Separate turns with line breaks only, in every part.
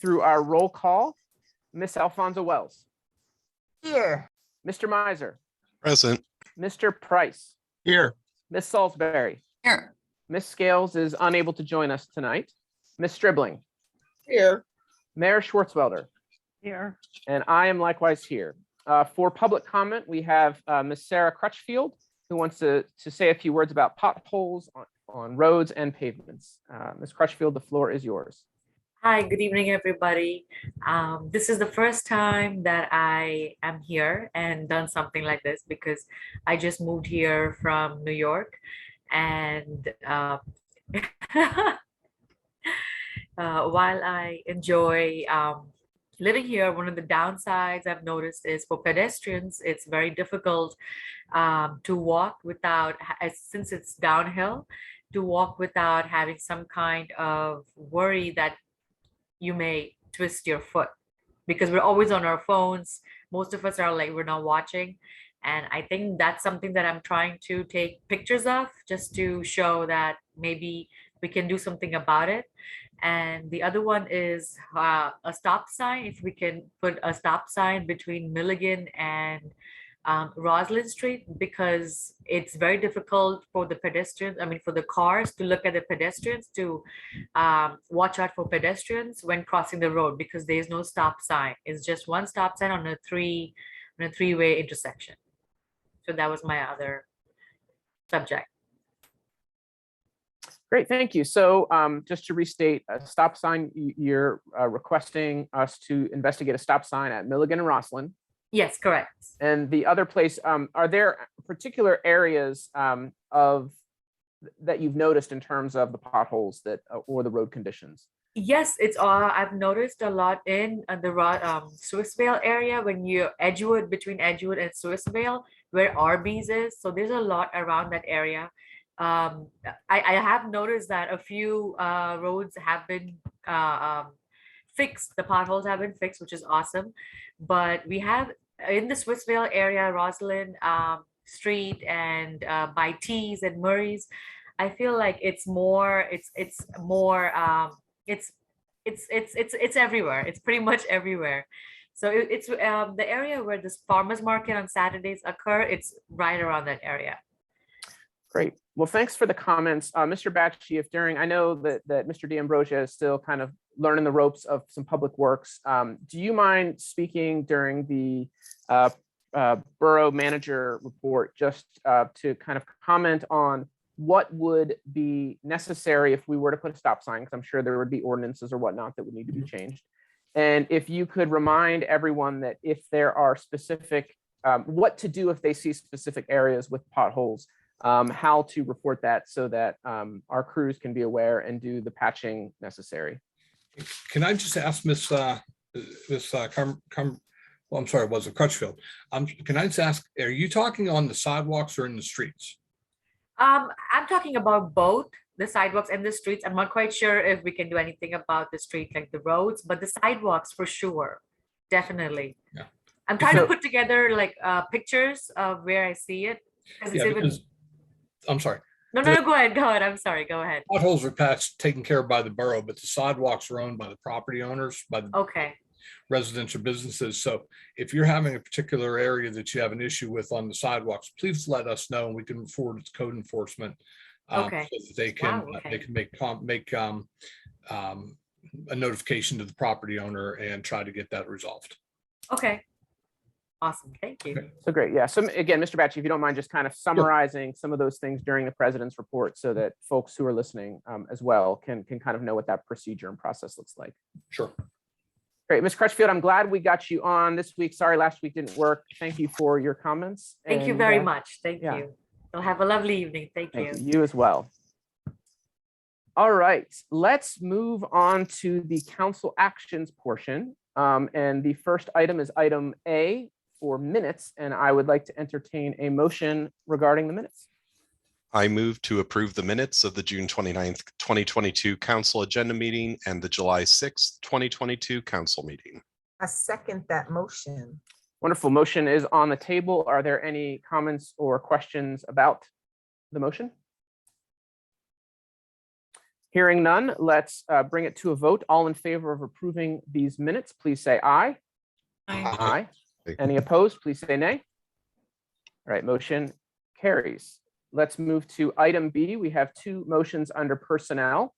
through our roll call. Miss Alfonso Wells.
Here.
Mr. Miser.
Present.
Mr. Price.
Here.
Miss Salisbury.
Here.
Miss Scales is unable to join us tonight. Miss Stribling.
Here.
Mayor Schwartzwelder.
Here.
And I am likewise here. For public comment, we have Miss Sarah Crutchfield, who wants to say a few words about potholes on roads and pavements. Ms. Crutchfield, the floor is yours.
Hi, good evening, everybody. This is the first time that I am here and done something like this because I just moved here from New York. And while I enjoy living here, one of the downsides I've noticed is for pedestrians, it's very difficult to walk without, since it's downhill, to walk without having some kind of worry that you may twist your foot, because we're always on our phones. Most of us are like, we're not watching. And I think that's something that I'm trying to take pictures of, just to show that maybe we can do something about it. And the other one is a stop sign. If we can put a stop sign between Milligan and Roslyn Street, because it's very difficult for the pedestrians, for the cars to look at the pedestrians, to watch out for pedestrians when crossing the road, because there's no stop sign. It's just one stop sign on a three-way intersection. So that was my other subject.
Great, thank you. So just to restate, a stop sign, you're requesting us to investigate a stop sign at Milligan and Roslyn.
Yes, correct.
And the other place, are there particular areas that you've noticed in terms of the potholes that or the road conditions?
Yes, it's I've noticed a lot in the Swissvale area, when you're between Edgewood and Swissvale, where Arby's is. So there's a lot around that area. I have noticed that a few roads have been fixed. The potholes have been fixed, which is awesome. But we have in the Swissvale area, Roslyn Street, and by Tees and Murray's, I feel like it's everywhere. It's pretty much everywhere. So it's the area where this farmers market on Saturdays occur. It's right around that area.
Great. Well, thanks for the comments. Mr. Bakshi, I know that Mr. D'Ambrosia is still kind of learning the ropes of some public works. Do you mind speaking during the borough manager report, just to kind of comment on what would be necessary if we were to put a stop sign? Because I'm sure there would be ordinances or whatnot that would need to be changed. And if you could remind everyone that if there are specific, what to do if they see specific areas with potholes, how to report that so that our crews can be aware and do the patching necessary.
Can I just ask Miss I'm sorry, was it Crutchfield? Can I just ask, are you talking on the sidewalks or in the streets?
I'm talking about both the sidewalks and the streets. I'm not quite sure if we can do anything about the street, like the roads, but the sidewalks for sure, definitely. Yeah. I'm trying to put together like pictures of where I see it.
I'm sorry.
No, go ahead. I'm sorry. Go ahead.
Potholes are taken care of by the borough, but the sidewalks are owned by the property owners, by the residential businesses. So if you're having a particular area that you have an issue with on the sidewalks, please let us know and we can forward it to code enforcement. So that they can make a notification to the property owner and try to get that resolved.
Okay. Awesome. Thank you.
So great. Yeah. So again, Mr. Batchy, if you don't mind just kind of summarizing some of those things during the president's report so that folks who are listening as well can kind of know what that procedure and process looks like.
Sure.
Great. Ms. Crutchfield, I'm glad we got you on this week. Sorry, last week didn't work. Thank you for your comments.
Thank you very much. Thank you. You'll have a lovely evening. Thank you.
You as well. All right. Let's move on to the council actions portion. And the first item is item A for minutes. And I would like to entertain a motion regarding the minutes.
I move to approve the minutes of the June 29th, 2022 council agenda meeting and the July 6th, 2022 council meeting.
I second that motion.
Wonderful. Motion is on the table. Are there any comments or questions about the motion? Hearing none, let's bring it to a vote. All in favor of approving these minutes, please say aye. Aye. Any opposed, please say nay. All right, motion carries. Let's move to item B. We have two motions under personnel.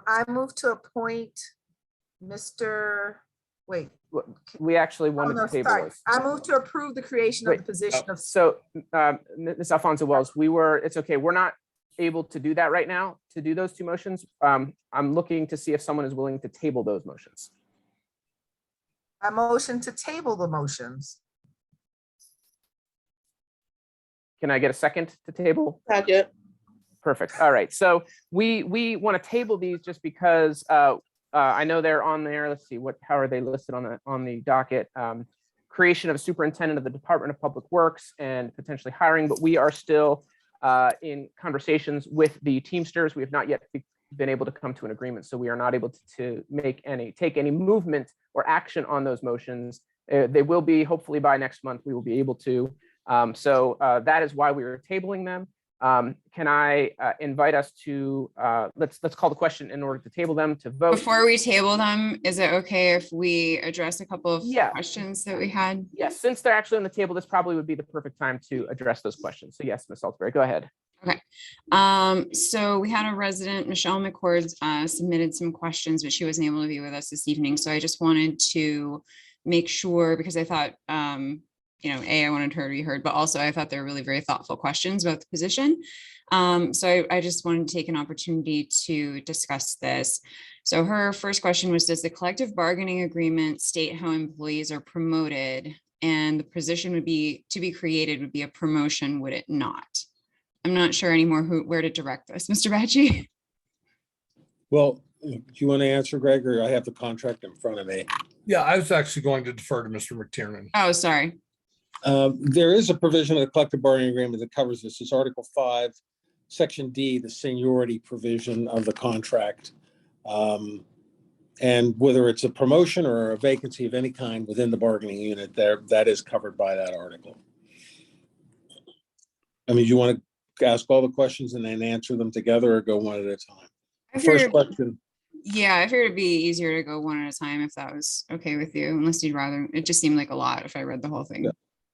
I move to appoint Mr. Wait.
We actually
Oh,
wanted
no,
to table
sorry.
those.
I move to approve the creation of the
Wait.
position of.
So, Ms. Alfonso Wells, it's okay. We're not able to do that right now, to do those two motions. I'm looking to see if someone is willing to table those motions.
I motion to table the motions.
Can I get a second to table?
Second.
Perfect. All right. So we want to table these just because I know they're on there. Let's see, how are they listed on the docket? Creation of a superintendent of the Department of Public Works and potentially hiring, but we are still in conversations with the Teamsters. We have not yet been able to come to an agreement, so we are not able to take any movement or action on those motions. They will be, hopefully by next month, we will be able to. So that is why we are tabling them. Can I invite us to, let's call the question in order to table them to vote.
Before we table them, is it okay if we address a couple of questions that we had?
Yes, since they're actually on the table, this probably would be the perfect time to address those questions. So yes, Ms. Salisbury, go ahead.
Okay. So we had a resident, Michelle McCord, submitted some questions, but she wasn't able to be with us this evening. So I just wanted to make sure, because I thought, I wanted her to be heard, but also I thought they were really very thoughtful questions about the position. So I just wanted to take an opportunity to discuss this. So her first question was, does the collective bargaining agreement state how employees are promoted, and the position would be created would be a promotion, would it not? I'm not sure anymore where to direct this. Mr. Bacci?
Well, do you want to answer, Greg, or I have the contract in front of me?
Yeah, I was actually going to defer to Mr. McTiernan.
Oh, sorry.
There is a provision of the collective bargaining agreement that covers this. It's Article 5, Section D, the seniority provision of the contract. And whether it's a promotion or a vacancy of any kind within the bargaining unit, that is covered by that article. I mean, you want to ask all the questions and then answer them together, or go one at a time? First question.
Yeah, I figured it'd be easier to go one at a time if that was okay with you, unless you'd rather. It just seemed like a lot if I read the whole thing.
Yeah.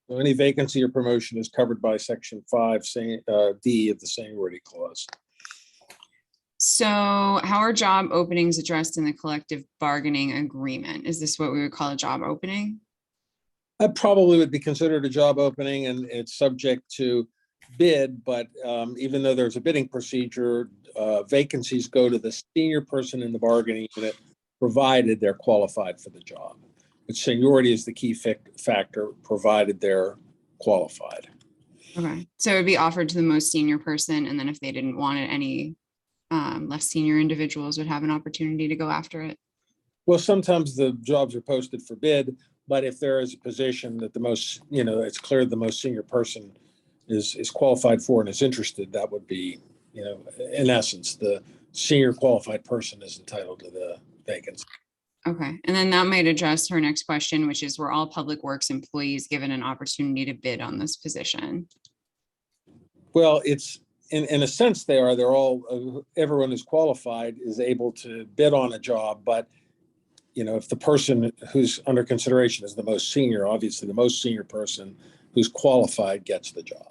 So any vacancy or promotion is covered by Section 5 D of the seniority clause.
So how are job openings addressed in the collective bargaining agreement? Is this what we would call a job opening?
That probably would be considered a job opening, and it's subject to bid, but even though there's a bidding procedure, vacancies go to the senior person in the bargaining unit, provided they're qualified for the job. But seniority is the key factor, provided they're qualified.
Okay, so it would be offered to the most senior person, and then if they didn't want it, any less senior individuals would have an opportunity to go after it.
Well, sometimes the jobs are posted for bid, but if there is a position that it's clear the most senior person is qualified for and is interested, that would be, in essence, the senior qualified person is entitled to the vacancy.
Okay, and then that might address her next question, which is, were all public works employees given an opportunity to bid on this position?
Well, it's in a sense they're all, everyone who's qualified is able to bid on a job, but if the person who's under consideration is the most senior, obviously the most senior person who's qualified gets the job.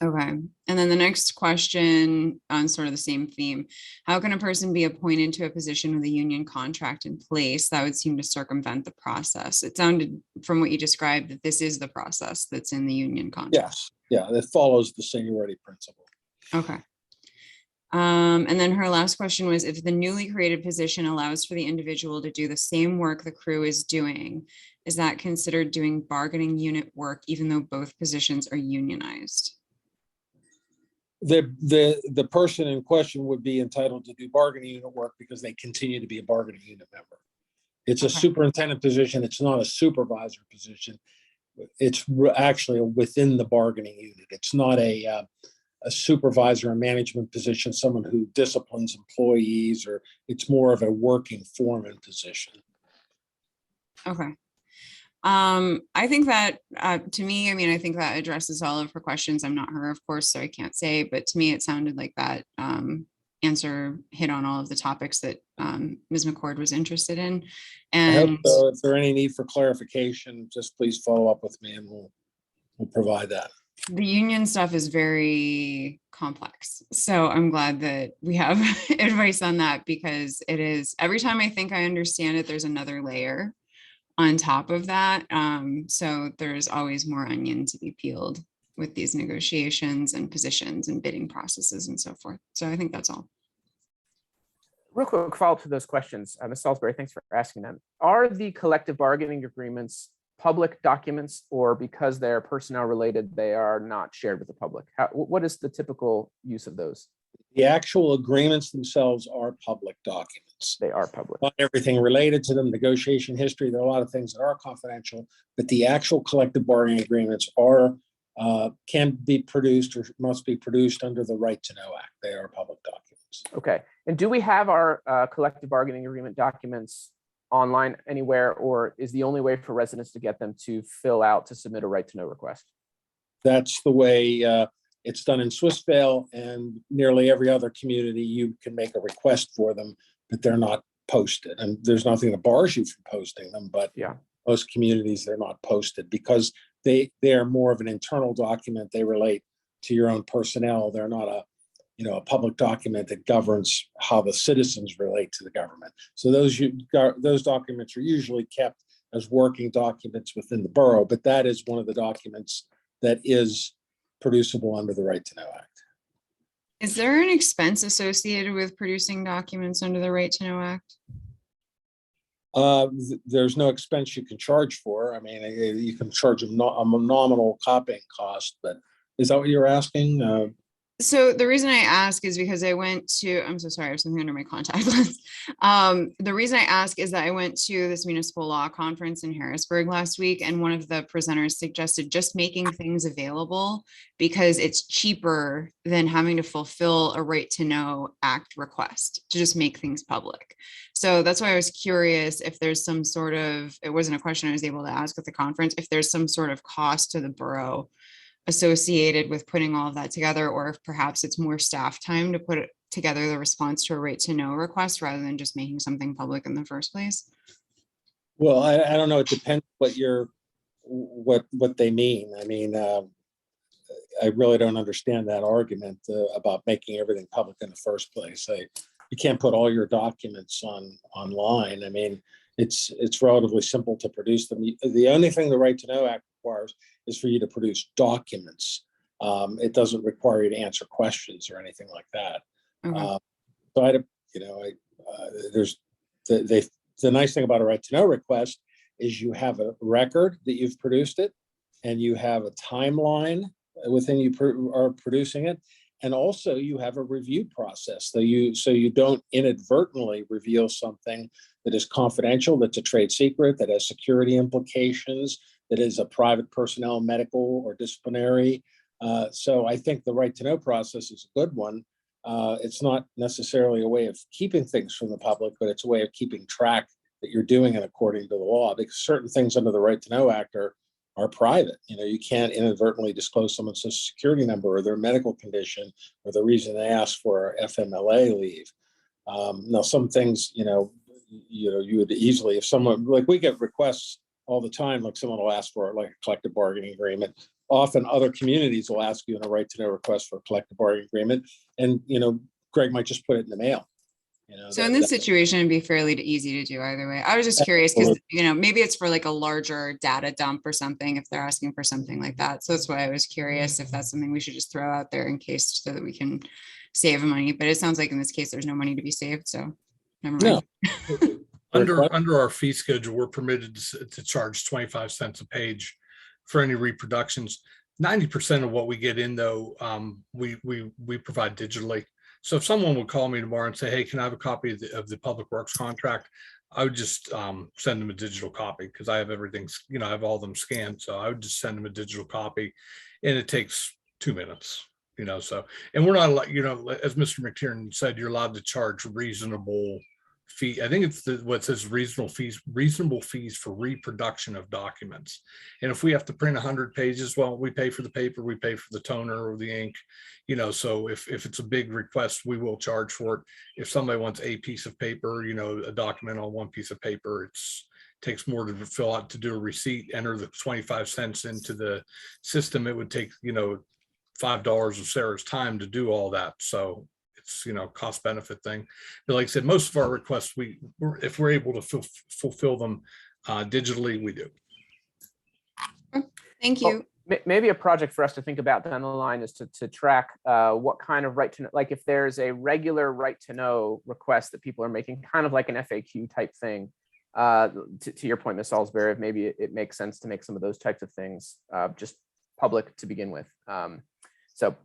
Okay, and then the next question on sort of the same theme, how can a person be appointed to a position with a union contract in place? That would seem to circumvent the process. It sounded from what you described that this is the process that's in the union contract.
Yes, yeah, that follows the seniority principle.
Okay. And then her last question was, if the newly created position allows for the individual to do the same work the crew is doing, is that considered doing bargaining unit work even though both positions are unionized?
The person in question would be entitled to do bargaining unit work because they continue to be a bargaining unit member. It's a superintendent position. It's not a supervisor position. It's actually within the bargaining unit. It's not a supervisor or management position, someone who disciplines employees, or it's more of a working foreman position.
Okay. I think that to me, I think that addresses all of her questions. I'm not her, of course, so I can't say, but to me, it sounded like that hit on all of the topics that Ms. McCord was interested in.
I hope
And
so. If there any need for clarification, just please follow up with me and we'll provide that.
the union stuff is very complex. So I'm glad that we have advice on that, because it is, every time I think I understand it, there's another layer on top of that. So there's always more onion to be peeled with these negotiations and positions and bidding processes and so forth. So I think that's all.
Real quick follow-up to those questions. Ms. Salisbury, thanks for asking them. Are the collective bargaining agreements public documents, or because they're personnel related, they are not shared with the public? What is the typical use of those?
The actual agreements themselves are public documents.
They are public.
Not everything related to them, negotiation history, there are a lot of things that are confidential, but the actual collective bargaining agreements are can be produced or must be produced under the Right to Know Act. They are public documents.
Okay. And do we have our collective bargaining agreement documents online anywhere, or is the only way for residents to get them to fill out to submit a right to know request?
That's the way it's done in Swissvale, and nearly every other community you can make a request for them, but they're not posted. And there's nothing that bars you from posting them, but
Yeah.
most communities, they're not posted because they are more of an internal document. They relate to your own personnel. They're not a public document that governs how the citizens relate to the government. So those documents are usually kept as working documents within the borough, but that is one of the documents that is producible under the Right to Know Act.
Is there an expense associated with producing documents under the Right to Know Act?
There's no expense you can charge for. I mean, you can charge a nominal copying cost, but is that what you're asking?
So the reason I ask is because I went to, I'm so sorry, I have something under my contact lens. The reason I ask is that I went to this municipal law conference in Harrisburg last week, and one of the presenters suggested just making things available because it's cheaper than having to fulfill a Right to Know Act request to just make things public. So that's why I was curious if there's some sort of, it wasn't a question I was able to ask at the conference, if there's some sort of cost to the borough associated with putting all of that together, or if perhaps it's more staff time to put together the response to a Right to Know request rather than just making something public in the first place.
Well, I don't know. It depends what they mean. I mean, I really don't understand that argument about making everything public in the first place. You can't put all your documents online. I mean, it's relatively simple to produce them. The only thing the Right to Know Act requires is for you to produce documents. It doesn't require you to answer questions or anything like that.
Okay.
There's the nice thing about a Right to Know request is you have a record that you've produced it, and you have a timeline within you are producing it, and also you have a review process. So you don't inadvertently reveal something that is confidential, that's a trade secret, that has security implications, that is a private personnel, medical or disciplinary. So I think the Right to Know process is a good one. It's not necessarily a way of keeping things from the public, but it's a way of keeping track that you're doing it according to the law, because certain things under the Right to Know Act are private. You can't inadvertently disclose someone's social security number or their medical condition or the reason they asked for FMLA leave. Now, some things, you would easily, if someone, like we get requests all the time, like someone will ask for like a collective bargaining agreement. Often other communities will ask you in a Right to Know request for a collective bargaining agreement. And, Greg might just put it in the mail.
So in this situation, it'd be fairly easy to do either way. I was just curious because, maybe it's for like a larger data dump or something if they're asking for something like that. So that's why I was curious if that's something we should just throw out there in case so that we can save money. But it sounds like in this case, there's no money to be saved. So never mind.
No.
Under our fee schedule, we're permitted to charge 25 cents a page for any reproductions. 90% of what we get in, though, we provide digitally. So if someone would call me tomorrow and say, "Hey, can I have a copy of the Public Works contract?" I would just send them a digital copy because I have everything, I have all them scanned. So I would just send them a digital copy, and it takes 2 minutes. So, and we're not, as Mr. McTiernan said, you're allowed to charge reasonable fee. I think it's what says reasonable fees for reproduction of documents. And if we have to print 100 pages, well, we pay for the paper, we pay for the toner or the ink, you know, so if it's a big request, we will charge for it. If somebody wants a piece of paper, you know, a document on one piece of paper, takes more to fill out, to do a receipt, enter the 25 cents into the system. It would take, you know, $5 of Sarah's time to do all that. So it's, you know, cost benefit thing. But like I said, most of our requests, if we're able to fulfill them digitally, we do.
Thank you.
Maybe a project for us to think about down the line is to track what kind of right to know, like if there's a regular right to know request that people are making, kind of like an FAQ type thing. To your point, Ms. Salisbury, maybe it makes sense to make some of those types of things just public to begin with. So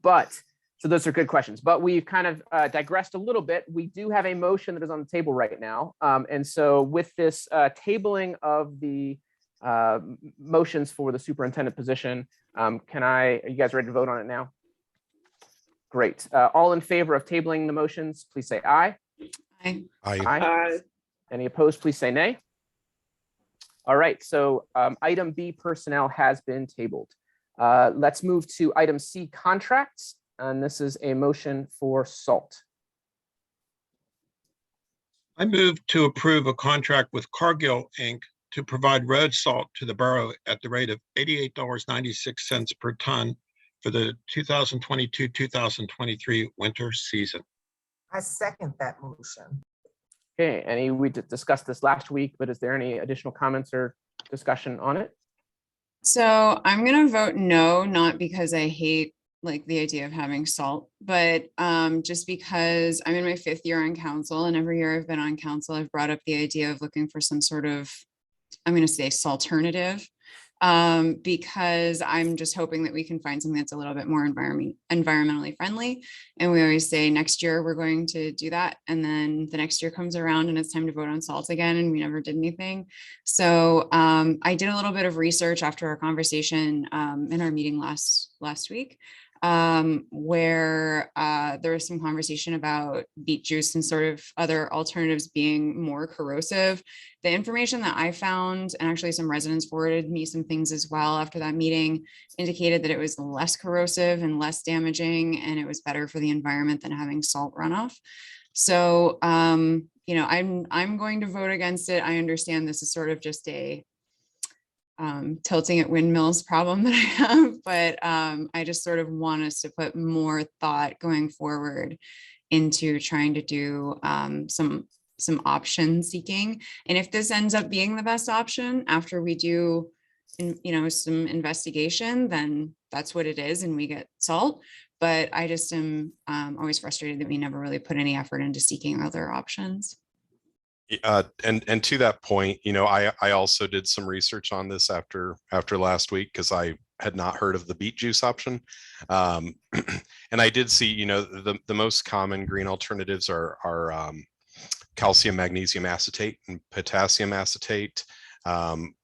those are good questions, but we've kind of digressed a little bit. We do have a motion that is on the table right now. And so with this tabling of the motions for the superintendent position, are you guys ready to vote on it now? Great. All in favor of tabling the motions, please say aye.
Aye.
Aye. Any opposed, please say nay. All right, so item B, personnel, has been tabled. Let's move to item C, contracts. And this is a motion for SALT.
I move to approve a contract with Cargill Inc. to provide road salt to the borough at the rate of $88.96 per ton for the 2022-2023 winter season.
I second that motion.
Okay, we discussed this last week, but is there any additional comments or discussion on it?
So I'm gonna vote no, not because I hate like the idea of having salt, but just because I'm in my 5th year on council, and every year I've been on council, I've brought up the idea of looking for some sort of, I'm going to say, salternative, because I'm just hoping that we can find something that's a little bit more environmentally friendly. And we always say next year we're going to do that, and then the next year comes around and it's time to vote on salt again, and we never did anything. So I did a little bit of research after our conversation in our meeting last week, where there was some conversation about beet juice and sort of other alternatives being more corrosive. The information that I found, and actually some residents forwarded me some things as well after that meeting, indicated that it was less corrosive and less damaging, and it was better for the environment than having salt runoff. So, you know, I'm going to vote against it. I understand this is sort of just a tilting at windmills problem that I have, but I just sort of want us to put more thought going forward into trying to do some option seeking. And if this ends up being the best option after we do, you know, some investigation, then that's what it is, and we get salt. But I just am always frustrated that we never really put any effort into seeking other options.
And to that point, you know, I also did some research on this after last week, because I had not heard of the beet juice option. And I did see, you know, the most common green alternatives are calcium magnesium acetate and potassium acetate,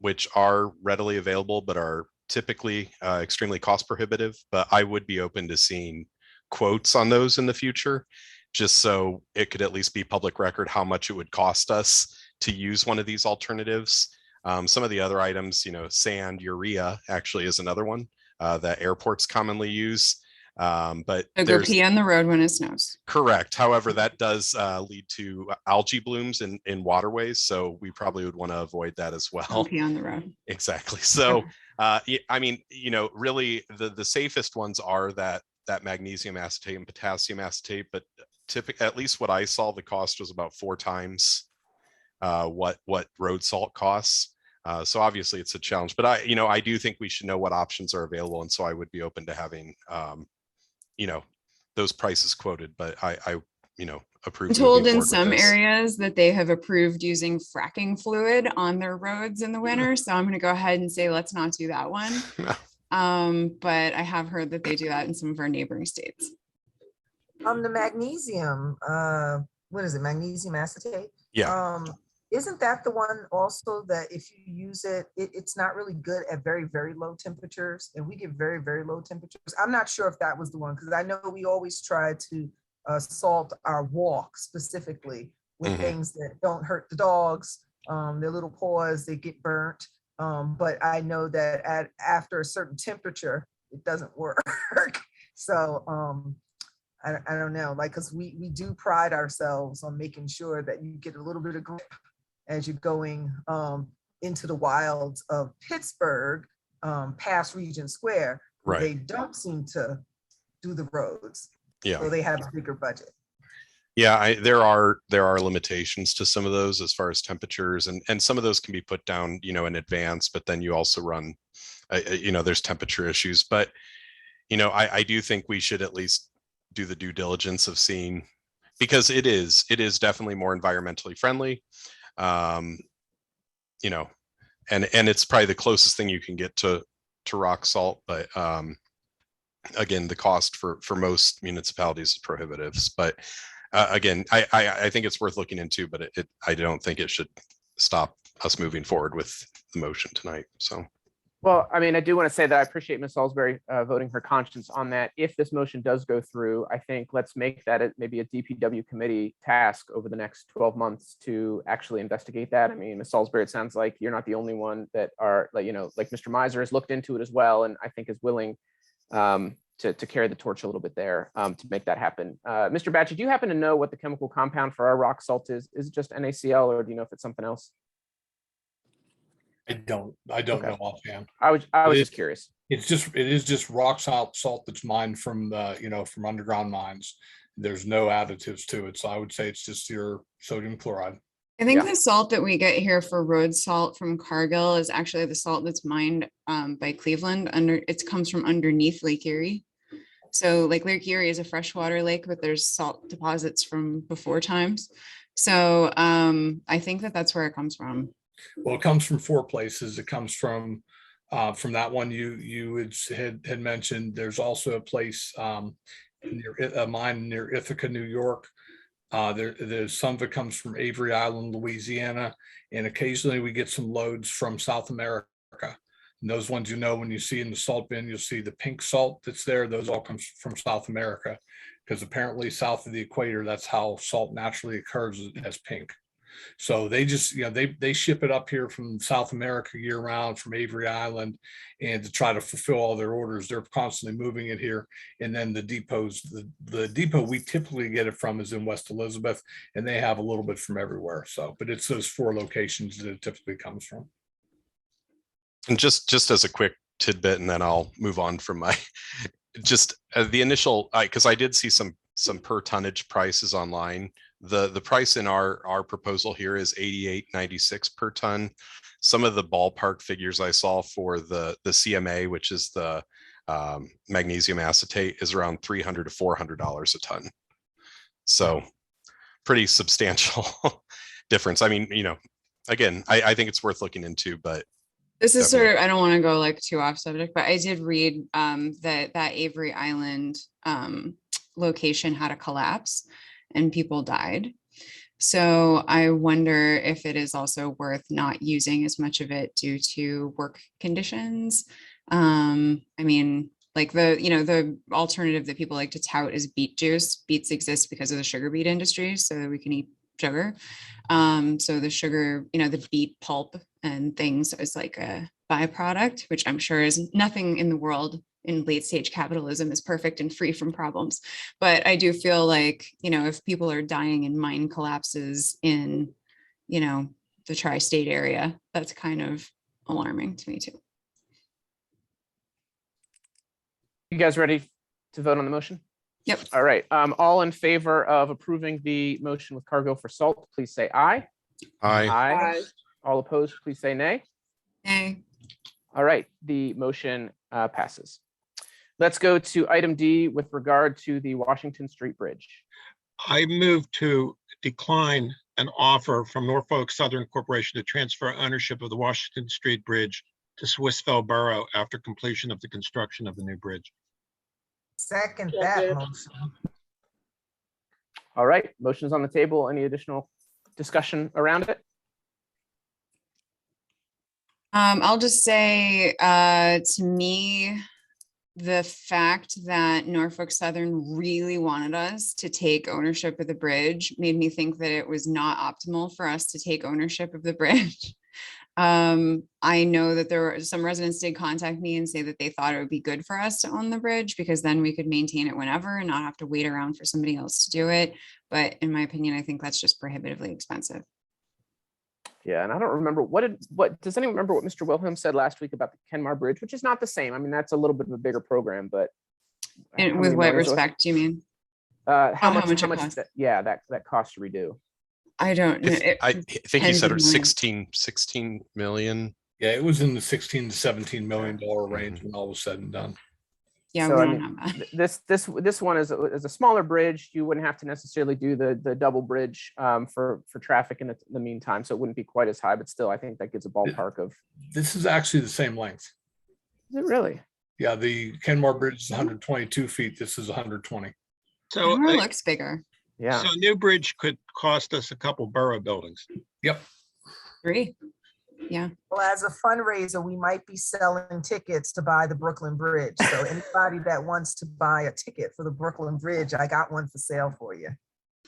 which are readily available, but are typically extremely cost prohibitive. But I would be open to seeing quotes on those in the future, just so it could at least be public record how much it would cost us to use one of these alternatives. Some of the other items, you know, sand, urea actually is another one that airports commonly use. But
go pee on the road when it snows.
Correct. However, that does lead to algae blooms in waterways, so we probably would want to avoid that as well.
Don't pee on the road.
Exactly. So, I mean, you know, really the safest ones are that magnesium acetate and potassium acetate, but typically, at least what I saw, the cost was about 4 times what road salt costs. So obviously it's a challenge, but I do think we should know what options are available. And so I would be open to having, you know, those prices quoted, but I approve.
I'm told in some areas that they have approved using fracking fluid on their roads in the winter. So I'm going to go ahead and say, let's not do that one. But I have heard that they do that in some of our neighboring states.
The magnesium, what is it? Magnesium acetate?
Yeah.
Isn't that the one also that if you use it, it's not really good at very, very low temperatures, and we get very, very low temperatures? I'm not sure if that was the one, because I know we always try to salt our walk specifically with
Mhm.
things that don't hurt the dogs. Their little paws, they get burnt. But I know that after a certain temperature, it doesn't work. So I don't know, like, because we do pride ourselves on making sure that you get a little bit of grip as you're going into the wilds of Pittsburgh, past Regent Square, where
Right.
they don't seem to do the roads.
Yeah.
So they have a bigger budget.
Yeah, there are limitations to some of those as far as temperatures, and some of those can be put down, in advance, but then you also run, there's temperature issues. But, I do think we should at least do the due diligence of seeing, because it is definitely more environmentally friendly. And it's probably the closest thing you can get to rock salt, but again, the cost for most municipalities is prohibitive. But again, I think it's worth looking into, but I don't think it should stop us moving forward with the motion tonight. So.
Well, I mean, I do want to say that I appreciate Ms. Salisbury voting her conscience on that. If this motion does go through, I think let's make that maybe a DPW committee task over the next 12 months to actually investigate that. I mean, Ms. Salisbury, it sounds like you're not the only one that are like Mr. Miser has looked into it as well, and I think is willing to carry the torch a little bit there to make that happen. Mr. Batchy, do you happen to know what the chemical compound for our rock salt is? Is it just NaCl, or do you know if it's something else?
I don't
Okay.
know offhand.
I was just curious.
It is just rock salt that's mined from from underground mines. There's no additives to it. So I would say it's just your sodium chloride.
I think
Yeah.
the salt that we get here for road salt from Cargill is actually the salt that's mined by Cleveland. It comes from underneath Lake Erie. So like Lake Erie is a freshwater lake, but there's salt deposits from before times. So I think that's where it comes from.
Well, it comes from 4 places. It comes from that one you had mentioned. There's also a place near a mine near Ithaca, New York. There's some of it comes from Avery Island, Louisiana, and occasionally we get some loads from South America. And those ones, when you see in the salt bin, you'll see the pink salt that's there. Those all comes from South America, because apparently south of the equator, that's how salt naturally occurs, as pink. So they just, they ship it up here from South America year round from Avery Island, and to try to fulfill all their orders, they're constantly moving it here. And then the depots, the depot we typically get it from is in West Elizabeth, and they have a little bit from everywhere. So, but it's those 4 locations that it typically comes from.
And just as a quick tidbit, and then I'll move on from my, the initial, because I did see some per tonnage prices online. The price in our proposal here is $88.96 per ton. Some of the ballpark figures I saw for the CMA, which is the magnesium acetate, is around $300 to $400 a ton. So pretty substantial difference. I mean, again, I think it's worth looking into, but
this is sort of, I don't want to go like too off subject, but I did read that Avery Island location had a collapse and people died. So I wonder if it is also worth not using as much of it due to work conditions. I mean, like the alternative that people like to tout is beet juice. Beets exist because of the sugar beet industry, so that we can eat sugar. So the sugar, the beet pulp and things is like a byproduct, which I'm sure is nothing in the world in late stage capitalism is perfect and free from problems. But I do feel like, if people are dying in mine collapses in, the tri-state area, that's kind of alarming to me too.
You guys ready to vote on the motion?
Yep.
All right. All in favor of approving the motion with Cargill for salt, please say aye.
Aye.
Aye. All opposed, please say nay.
Nay.
All right, the motion passes. Let's go to item D with regard to the Washington Street Bridge.
I move to decline an offer from Norfolk Southern Corporation to transfer ownership of the Washington Street Bridge to Swissville Borough after completion of the construction of the new bridge.
Second that motion.
All right, motion's on the table. Any additional discussion around it?
I'll just say, to me, the fact that Norfolk Southern really wanted us to take ownership of the bridge made me think that it was not optimal for us to take ownership of the bridge. I know that there were some residents did contact me and say that they thought it would be good for us to own the bridge because then we could maintain it whenever and not have to wait around for somebody else to do it. But in my opinion, I think that's just prohibitively expensive.
Yeah, and I don't remember what does anyone remember what Mr. Wilhelm said last week about the Kenmar Bridge, which is not the same. I mean, that's a little bit of a bigger program, but
And
how
with
many
what
millions was it?
respect do you mean?
How much
it costs?
yeah, that cost to redo.
I don't know.
I think he
tens
said
of
it was
millions.
16 million.
Yeah, it was in the 16 to 17 million dollar range when all was said and done.
Yeah,
So
we
I
don't
mean,
have that.
this one is a smaller bridge. You wouldn't have to necessarily do the double bridge for traffic in the meantime, so it wouldn't be quite as high. But still, I think that gives a ballpark of.
This is actually the same length.
Is it really?
Yeah, the Kenmar Bridge is 122 feet. This is 120.
So,
Kenmar looks bigger.
Yeah.
so a new bridge could cost us a couple borough buildings.
Yep.
3. Yeah.
Well, as a fundraiser, we might be selling tickets to buy the Brooklyn Bridge. So anybody that wants to buy a ticket for the Brooklyn Bridge, I got one for sale for you.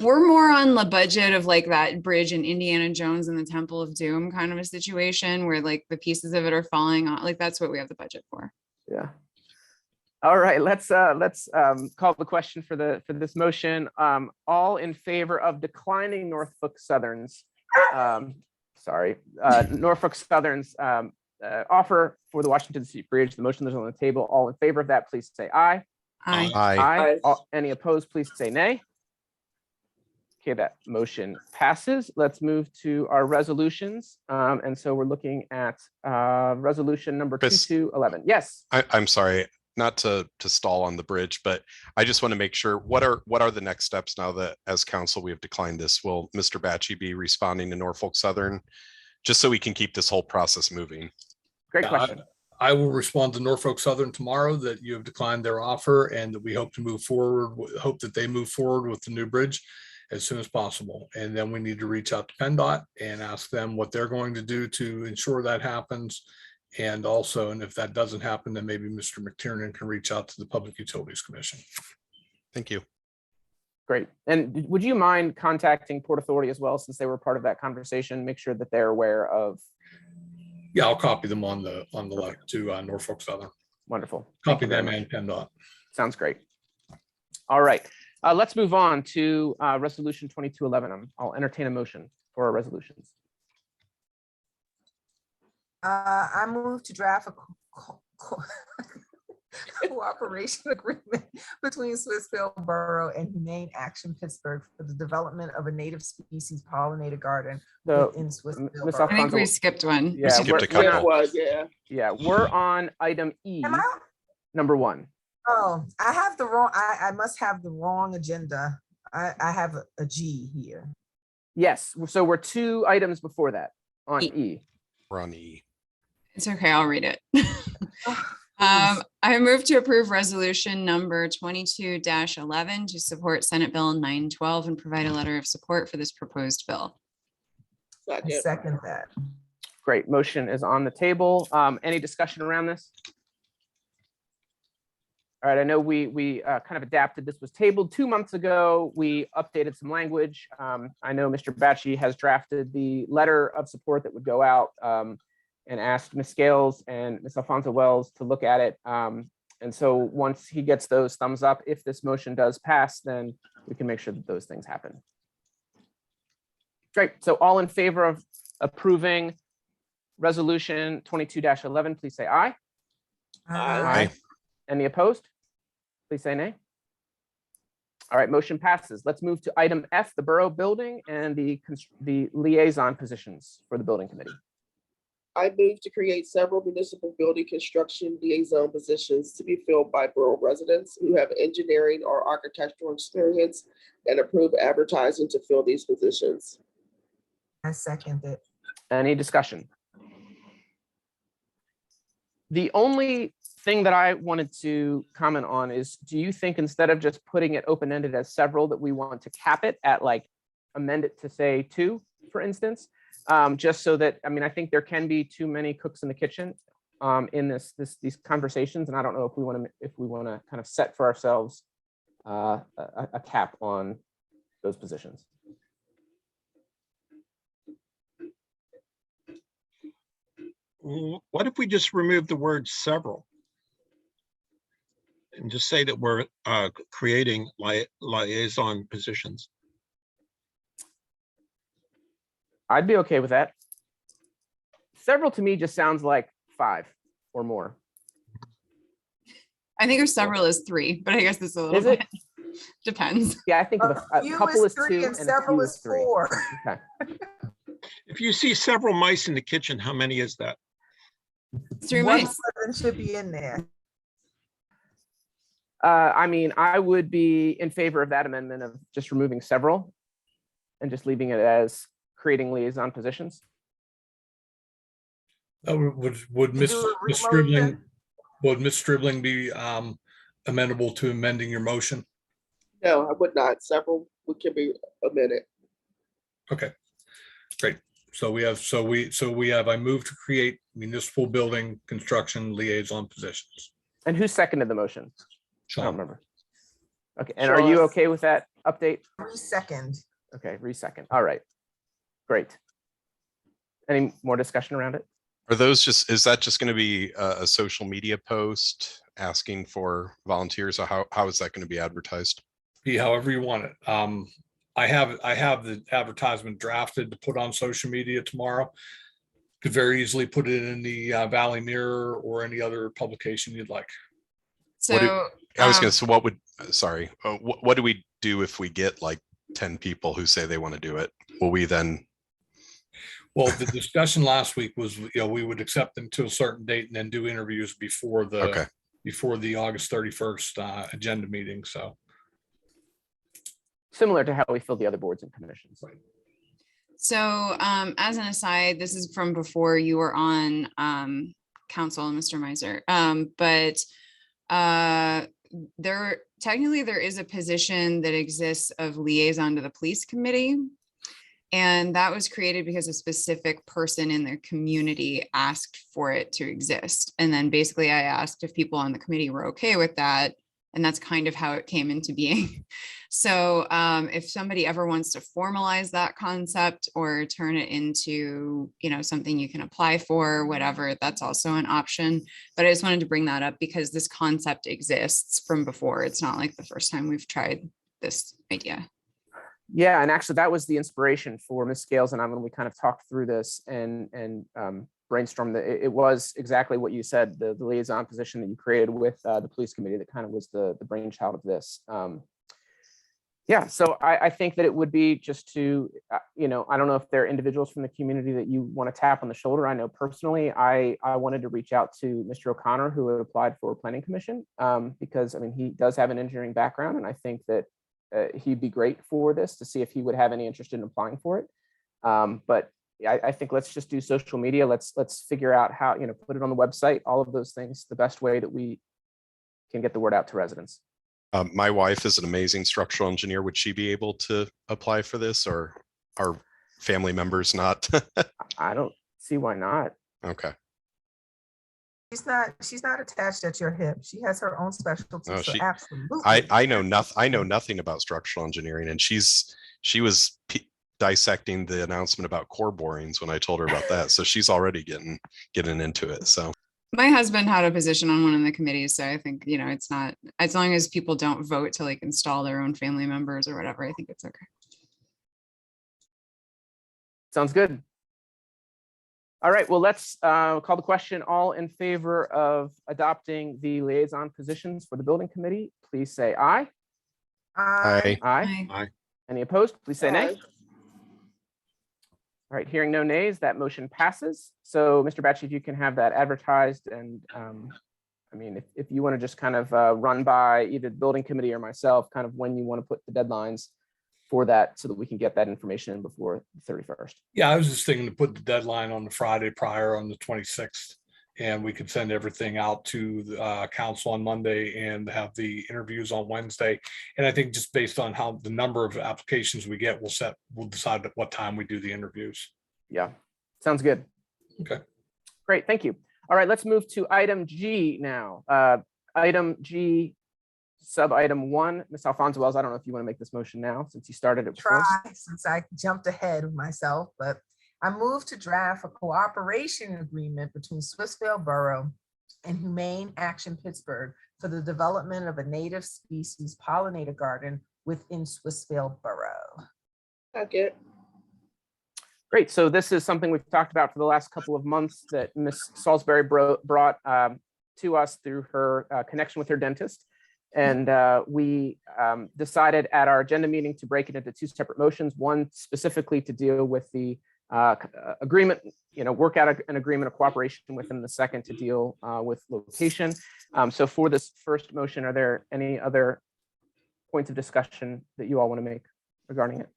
We're more on the budget of like that bridge in Indiana Jones and the Temple of Doom kind of a situation where like the pieces of it are falling on. Like that's what we have the budget for.
Yeah. All right, let's call the question for this motion. All in favor of declining Norfolk Southern's Norfolk Southern's offer for the Washington Street Bridge. The motion is on the table. All in favor of that, please say aye.
Aye.
Aye.
Any opposed, please say nay. Okay, that motion passes. Let's move to our resolutions. And so we're looking at resolution number
Chris.
2211. Yes.
I'm sorry, not to stall on the bridge, but I just want to make sure what are the next steps now that as council we have declined this? Will Mr. Batchy be responding to Norfolk Southern just so we can keep this whole process moving?
Great question.
I will respond to Norfolk Southern tomorrow that you have declined their offer and that we hope to move forward, hope that they move forward with the new bridge as soon as possible. And then we need to reach out to PennDOT and ask them what they're going to do to ensure that happens. And also, and if that doesn't happen, then maybe Mr. McTiernan can reach out to the Public Utilities Commission.
Thank you.
Great. And would you mind contacting Port Authority as well, since they were part of that conversation? Make sure that they're aware of.
Yeah, I'll copy them on the letter to Norfolk Southern.
Wonderful.
Copy them and PennDOT.
Sounds great. All right. Let's move on to resolution 2211. I'll entertain a motion for our resolutions.
I move to draft a cooperation agreement between Swissville Borough and Humane Action Pittsburgh for the development of a native species pollinator garden
So,
in Swissville
Ms.
Borough.
I think we skipped one.
Yeah,
skipped a couple.
Yeah, we're on item E,
Am I-
number 1.
Oh, I have the wrong, I must have the wrong agenda. I have a G here.
Yes, so we're 2 items before that on
E.
E.
We're on E.
It's okay, I'll read it.
Oh,
I move to approve resolution number 22-11 to support Senate Bill 912 and provide a letter of support for this proposed bill.
I second that.
Great, motion is on the table. Any discussion around this? All right, I know we kind of adapted. This was tabled 2 months ago. We updated some language. I know Mr. Batchy has drafted the letter of support that would go out and asked Ms. Scales and Ms. Alfonso Wells to look at it. And so once he gets those thumbs up, if this motion does pass, then we can make sure that those things happen. Great, so all in favor of approving resolution 22-11, please say aye.
Aye.
Any opposed? Please say nay. All right, motion passes. Let's move to item F, the borough building and the liaison positions for the building committee.
I move to create several municipal building construction liaison positions to be filled by borough residents who have engineering or architectural experience and approve advertising to fill these positions.
I second it.
Any discussion? The only thing that I wanted to comment on is, do you think instead of just putting it open-ended as several, that we want to cap it at like, amend it to say 2, for instance? Just so that, I mean, I think there can be too many cooks in the kitchen. in these conversations, and I don't know if we want to kind of set for ourselves a cap on those positions.
What if we just remove the word several? And just say that we're creating liaison positions.
I'd be okay with that. Several to me just sounds like 5 or more.
I think of several as 3, but I guess it's a little
Is it?
bit depends.
Yeah, I think of a
few
couple is
3
2
and
and a
several
few
is
is 3.
4.
Okay.
If you see several mice in the kitchen, how many is that?
3
One
mice.
person should be in there.
I mean, I would be in favor of that amendment of just removing several and just leaving it as creating liaison positions.
To
Would Miss
do a
Stribling,
remotion?
would Miss Stribling be amenable to amending your motion?
No, I would not. Several can be amended.
Okay, great. So we have, I move to create municipal building construction liaison positions.
And who seconded the motion? I don't
Sean,
remember. Okay, and are you
Sean.
okay with that update?
2nd.
Okay, re-second. All right, great. Any more discussion around it?
Are those just, is that just going to be a social media post asking for volunteers, or how is that going to be advertised?
be however you want it. I have the advertisement drafted to put on social media tomorrow. Could very easily put it in the Valley Mirror or any other publication you'd like.
So
I was going to say, what would, sorry, what do we do if we get like 10 people who say they want to do it? Will we then?
Well, the discussion last week was, we would accept them to a certain date and then do interviews before the August 31st agenda meeting. So
Similar to how we fill the other boards and commissions.
So as an aside, this is from before you were on council, Mr. Meiser. But technically there is a position that exists of liaison to the police committee. And that was created because a specific person in their community asked for it to exist. And then basically I asked if people on the committee were okay with that. And that's kind of how it came into being. So if somebody ever wants to formalize that concept or turn it into, something you can apply for, whatever, that's also an option. But I just wanted to bring that up because this concept exists from before. It's not like the first time we've tried this idea.
Yeah, and actually that was the inspiration for Ms. Scales and I when we kind of talked through this and brainstormed. It was exactly what you said, the liaison position that you created with the police committee that kind of was the brainchild of this. Yeah, so I think that it would be just to, I don't know if there are individuals from the community that you want to tap on the shoulder. I know personally, I wanted to reach out to Mr. O'Connor, who had applied for planning commission, because he does have an engineering background, and I think that he'd be great for this, to see if he would have any interest in applying for it. But I think let's just do social media. Let's figure out how, put it on the website, all of those things, the best way that we can get the word out to residents.
My wife is an amazing structural engineer. Would she be able to apply for this, or are family members not?
I don't see why not.
Okay.
She's not attached at your hip. She has her own specialty.
Oh,
so
she-
absolutely.
I know nothing about structural engineering, and she was dissecting the announcement about core borings when I told her about that. So she's already getting into it. So
My husband had a position on one of the committees, so I think, it's not, as long as people don't vote to like install their own family members or whatever, I think it's okay.
Sounds good. All right, well, let's call the question. All in favor of adopting the liaison positions for the building committee, please say aye.
Aye.
Aye.
Aye.
Any opposed? Please say nay.
Aye.
All right, hearing no nays, that motion passes. So Mr. Batchy, if you can have that advertised, and if you want to just kind of run by either the building committee or myself, kind of when you want to put the deadlines for that, so that we can get that information in before the 31st.
Yeah, I was just thinking to put the deadline on the Friday prior on the 26th, and we could send everything out to the council on Monday and have the interviews on Wednesday. And I think just based on how the number of applications we get, we'll decide at what time we do the interviews.
Yeah, sounds good.
Okay.
Great, thank you. All right, let's move to item G now. Item G, sub item 1. Ms. Alfonso Wells, I don't know if you want to make this motion now since you started it before.
Try, since I jumped ahead of myself, but I move to draft a cooperation agreement between Swissvale Borough and Humane Action Pittsburgh for the development of a native species pollinator garden within Swissvale Borough.
Second.
Great. So this is something we've talked about for the last couple of months that Ms. Salisbury brought to us through her connection with her dentist. And we decided at our agenda meeting to break it into 2 separate motions, one specifically to deal with the agreement, work out an agreement of cooperation with, and the second to deal with location. So for this first motion, are there any other points of discussion that you all want to make regarding it?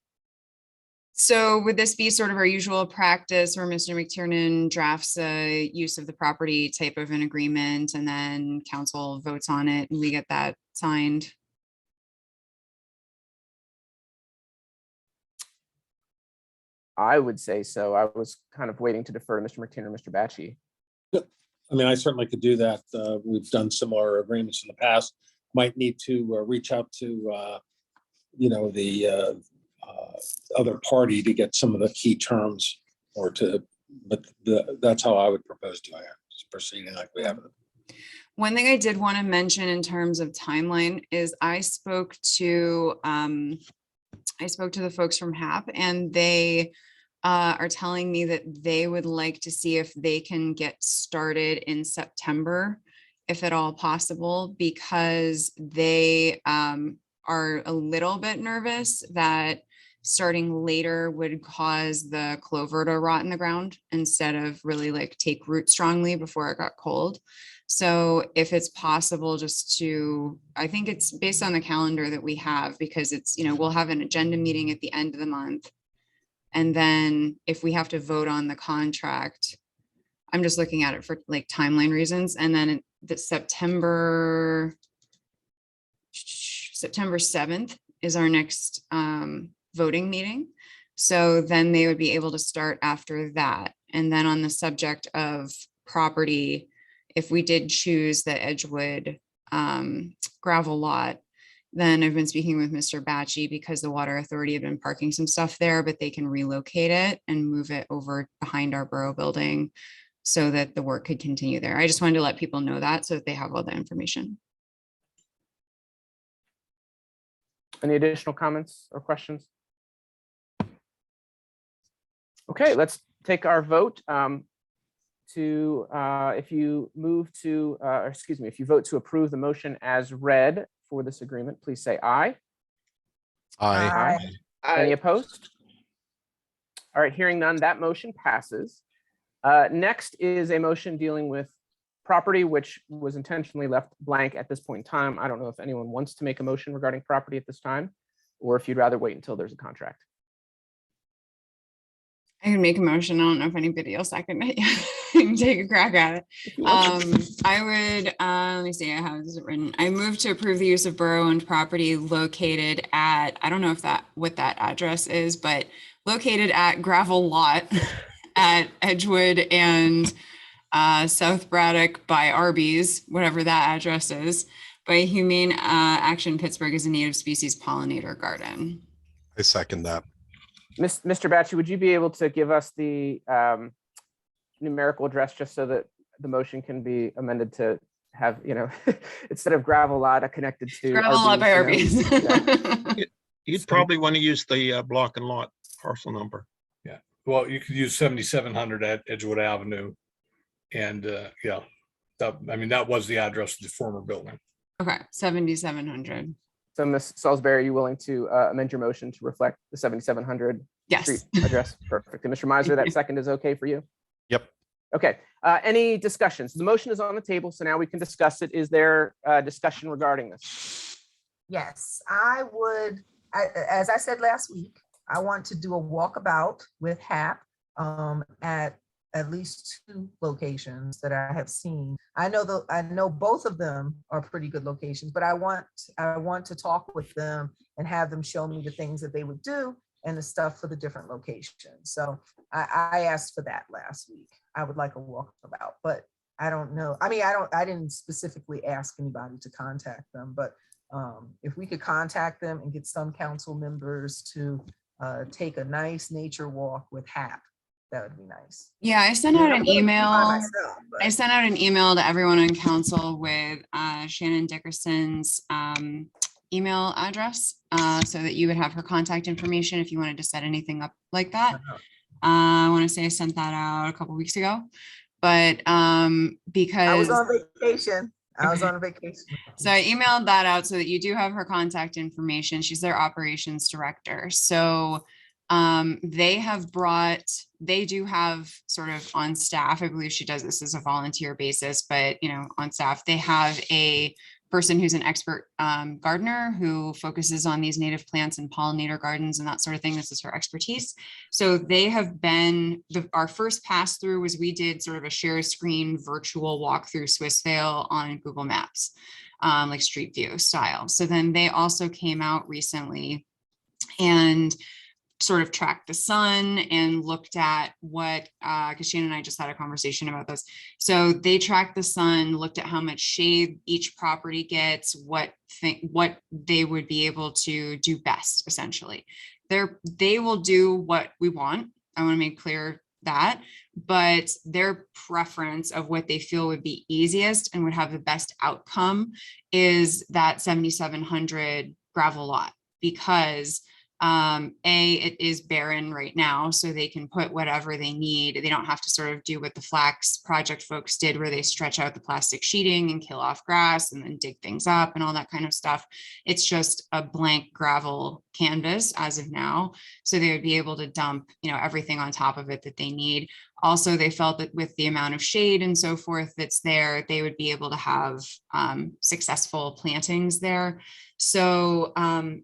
So would this be sort of our usual practice where Mr. McTiernan drafts a use of the property type of an agreement and then council votes on it and we get that signed?
I would say so. I was kind of waiting to defer to Mr. McTiernan and Mr. Batchy.
I mean, I certainly could do that. We've done similar agreements in the past. Might need to reach out to, the other party to get some of the key terms but that's how I would propose doing it, just proceeding like we have it.
One thing I did want to mention in terms of timeline is I spoke to the folks from HAP, and they are telling me that they would like to see if they can get started in September, if at all possible, because they are a little bit nervous that starting later would cause the clover to rot in the ground instead of really like take root strongly before it got cold. So if it's possible I think it's based on the calendar that we have, because it's, we'll have an agenda meeting at the end of the month. And then if we have to vote on the contract, I'm just looking at it for like timeline reasons. And then the September 7th is our next voting meeting. So then they would be able to start after that. And then on the subject of property, if we did choose the Edgewood gravel lot, then I've been speaking with Mr. Batchy because the Water Authority had been parking some stuff there, but they can relocate it and move it over behind our borough building so that the work could continue there. I just wanted to let people know that so that they have all the information.
Any additional comments or questions? Okay, let's take our vote. If you vote to approve the motion as read for this agreement, please say aye.
Aye.
Any opposed? All right, hearing none, that motion passes. Next is a motion dealing with property, which was intentionally left blank at this point in time. I don't know if anyone wants to make a motion regarding property at this time, or if you'd rather wait until there's a contract.
I can make a motion. I don't know if anybody else I can take a crack at it. I would, let me see, I have this written. I move to approve the use of borough-owned property located at, I don't know if what that address is, but located at gravel lot at Edgewood and South Braddock by Arby's, whatever that address is, by Humane Action Pittsburgh as a native species pollinator garden.
I second that.
Mr. Batchy, would you be able to give us the numerical address just so that the motion can be amended to have, instead of gravel lot connected to
gravel lot by Arby's.
Yeah.
You'd probably want to use the block and lot parcel number.
Yeah, well, you could use 7700 at Edgewood Avenue. And that was the address of the former building.
Okay, 7700.
So Ms. Salisbury, are you willing to amend your motion to reflect the 7700
Yes.
street address? Perfect. And Mr. Miser, that second is okay for you?
Yep.
Okay. Any discussions? The motion is on the table, so now we can discuss it. Is there discussion regarding this?
Yes, I would, as I said last week, I want to do a walkabout with HAP at least 2 locations that I have seen. I know both of them are pretty good locations, but I want to talk with them and have them show me the things that they would do and the stuff for the different locations. So I asked for that last week. I would like a walkabout, but I don't know. I mean, I didn't specifically ask anybody to contact them, but if we could contact them and get some council members to take a nice nature walk with HAP, that would be nice.
Yeah, I sent out an email.
I
I sent out an email to everyone on council with Shannon Dickerson's email address so that you would have her contact information if you wanted to set anything up like that. I want to say I sent that out a couple weeks ago, but because
I was on vacation.
So I emailed that out so that you do have her contact information. She's their operations director. So they do have sort of on staff, I believe she does this as a volunteer basis, but on staff, they have a person who's an expert gardener who focuses on these native plants and pollinator gardens and that sort of thing. This is her expertise. So they have been, our first pass through was we did sort of a share screen virtual walk through Swissvale on Google Maps, like Street View style. So then they also came out recently and sort of tracked the sun and looked at what, because Shannon and I just had a conversation about this. So they tracked the sun, looked at how much shade each property gets, what they would be able to do best, essentially. They will do what we want. I want to make clear that, but their preference of what they feel would be easiest and would have the best outcome is that 7,700 gravel lot, because it is barren right now, so they can put whatever they need. They don't have to sort of do what the Flax project folks did, where they stretch out the plastic sheeting and kill off grass and then dig things up and all that kind of stuff. It's just a blank gravel canvas as of now. So they would be able to dump, everything on top of it that they need. Also, they felt that with the amount of shade and so forth that's there, they would be able to have successful plantings there. So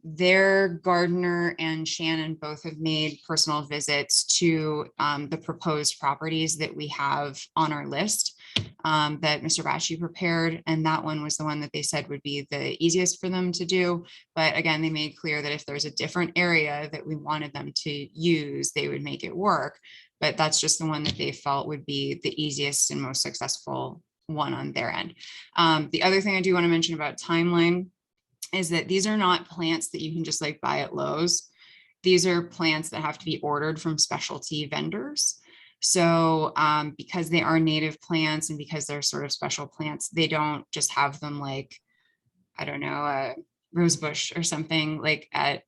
their gardener and Shannon both have made personal visits to the proposed properties that we have on our list that Mr. Bashi prepared. And that one was the one that they said would be the easiest for them to do. But again, they made clear that if there's a different area that we wanted them to use, they would make it work. But that's just the one that they felt would be the easiest and most successful one on their end. The other thing I do want to mention about timeline is that these are not plants that you can just like buy at Lowe's. These are plants that have to be ordered from specialty vendors. So because they are native plants and because they're sort of special plants, they don't just have them like, I don't know, a rose bush or something like at,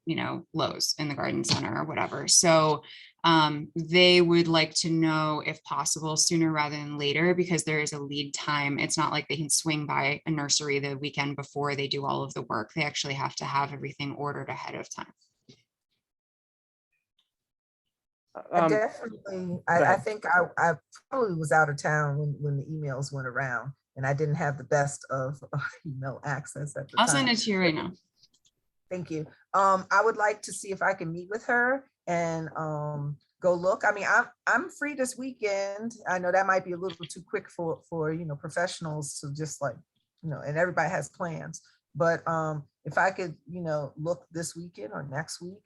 Lowe's in the garden center or whatever. So they would like to know if possible sooner rather than later, because there is a lead time. It's not like they can swing by a nursery the weekend before they do all of the work. They actually have to have everything ordered ahead of time.
Definitely. I think I probably was out of town when the emails went around, and I didn't have the best of email access at the time.
I'll send it to you right now.
Thank you. I would like to see if I can meet with her and go look. I mean, I'm free this weekend. I know that might be a little too quick for professionals to just like, and everybody has plans. But if I could, look this weekend or next week,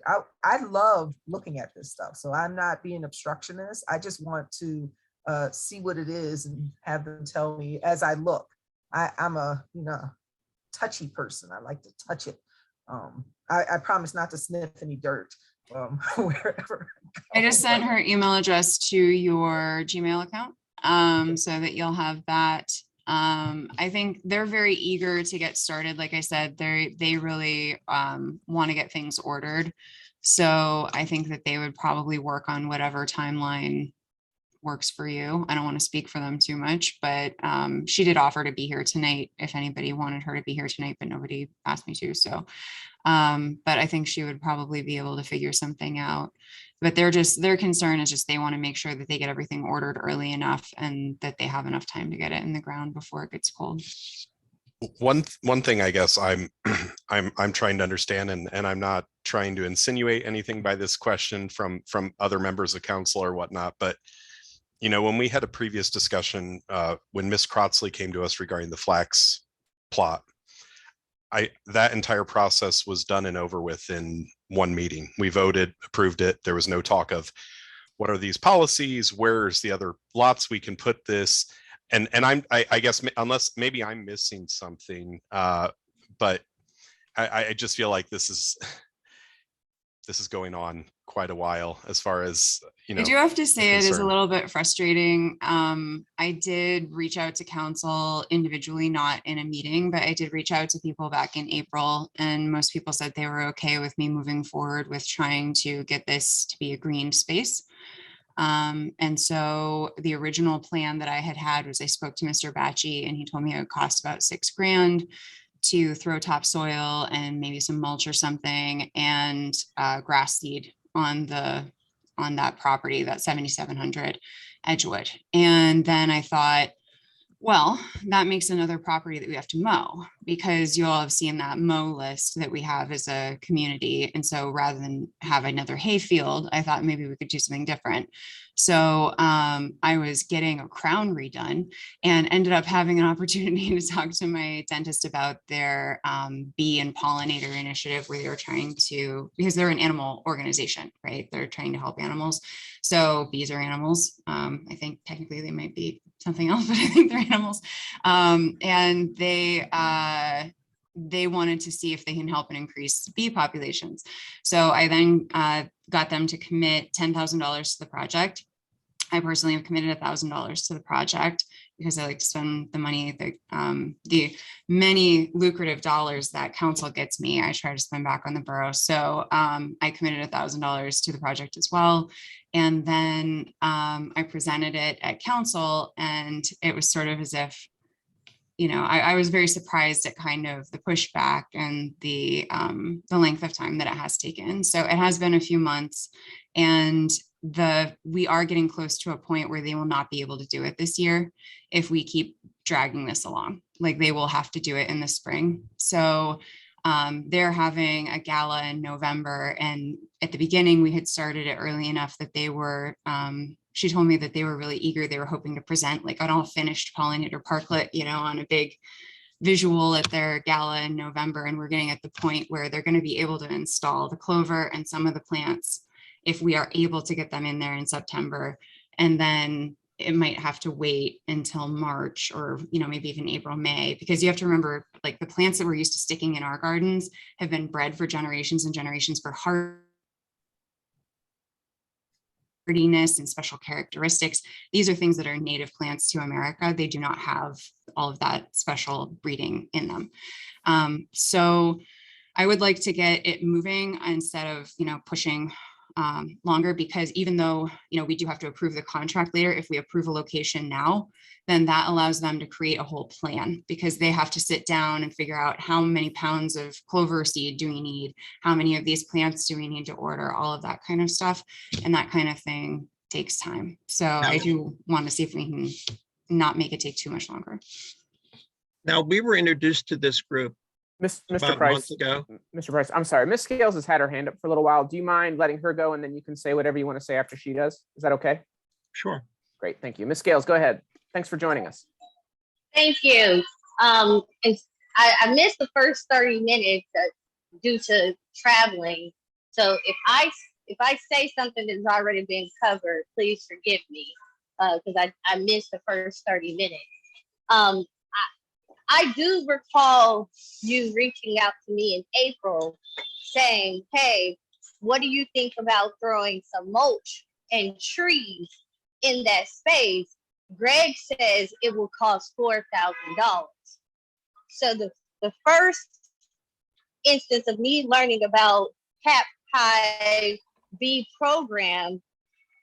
I love looking at this stuff. So I'm not being obstructionist. I just want to see what it is and have them tell me as I look. I'm a touchy person. I like to touch it. I promise not to sniff any dirt wherever.
I just sent her email address to your Gmail account so that you'll have that. I think they're very eager to get started. Like I said, they really want to get things ordered. So I think that they would probably work on whatever timeline works for you. I don't want to speak for them too much, but she did offer to be here tonight if anybody wanted her to be here tonight, but nobody asked me to. So, but I think she would probably be able to figure something out. But their concern is just they want to make sure that they get everything ordered early enough and that they have enough time to get it in the ground before it gets cold.
One thing I guess I'm trying to understand, and I'm not trying to insinuate anything by this question from other members of council or whatnot, but when we had a previous discussion, when Ms. Crotsley came to us regarding the Flax plot, that entire process was done and over with in one meeting. We voted, approved it. There was no talk of what are these policies, where's the other lots we can put this. and I guess unless maybe I'm missing something, but I just feel like this is going on quite a while as far as,
I do have to say it is a
concern.
little bit frustrating. I did reach out to council individually, not in a meeting, but I did reach out to people back in April, and most people said they were okay with me moving forward with trying to get this to be a green space. And so the original plan that I had was I spoke to Mr. Batchy and he told me it would cost about $6,000 to throw topsoil and maybe some mulch or something and grass seed on that property, that 7,700 Edgewood. And then I thought, well, that makes another property that we have to mow, because you all have seen that mow list that we have as a community. And so rather than have another hay field, I thought maybe we could do something different. So I was getting a crown redone and ended up having an opportunity to talk to my dentist about their bee and pollinator initiative, where they were trying to, because they're an animal organization, right? They're trying to help animals. So bees are animals. I think technically they might be something else, but I think they're animals. And they wanted to see if they can help and increase bee populations. So I then got them to commit $10,000 to the project. I personally have committed $1,000 to the project because I like to spend the money, the many lucrative dollars that council gets me, I try to spend back on the borough. So I committed $1,000 to the project as well. And then I presented it at council, and it was sort of as if, I was very surprised at kind of the pushback and the length of time that it has taken. So it has been a few months, and we are getting close to a point where they will not be able to do it this year if we keep dragging this along. Like, they will have to do it in the spring. So they're having a gala in November, and at the beginning we had started it early enough that they were she told me that they were really eager. They were hoping to present like an all finished pollinator parklet, on a big visual at their gala in November. And we're getting at the point where they're going to be able to install the clover and some of the plants if we are able to get them in there in September. And then it might have to wait until March, or maybe even April, May, because you have to remember, like, the plants that we're used to sticking in our gardens have been bred for generations and generations for hardiness and special characteristics. These are things that are native plants to America. They do not have all of that special breeding in them. So I would like to get it moving instead of pushing longer, because even though we do have to approve the contract later, if we approve a location now, then that allows them to create a whole plan, because they have to sit down and figure out how many pounds of clover seed do we need, how many of these plants do we need to order, all of that kind of stuff, and that kind of thing takes time. So I do want to see if we can not make it take too much longer.
Now, we were introduced to this group
Mr. Price, Mr. Price, I'm sorry. Ms. Scales has had her hand up for a little while. Do you mind letting her go, and then you can say whatever you want to say after she does? Is that okay?
Sure.
Great, thank you. Ms. Scales, go ahead. Thanks for joining us.
Thank you. I missed the first 30 minutes due to traveling. So if I say something that's already been covered, please forgive me, because I missed the first 30 minutes. I do recall you reaching out to me in April saying, hey, what do you think about throwing some mulch and trees in that space? Greg says it will cost $4,000. So the first instance of me learning about Cap Hive bee program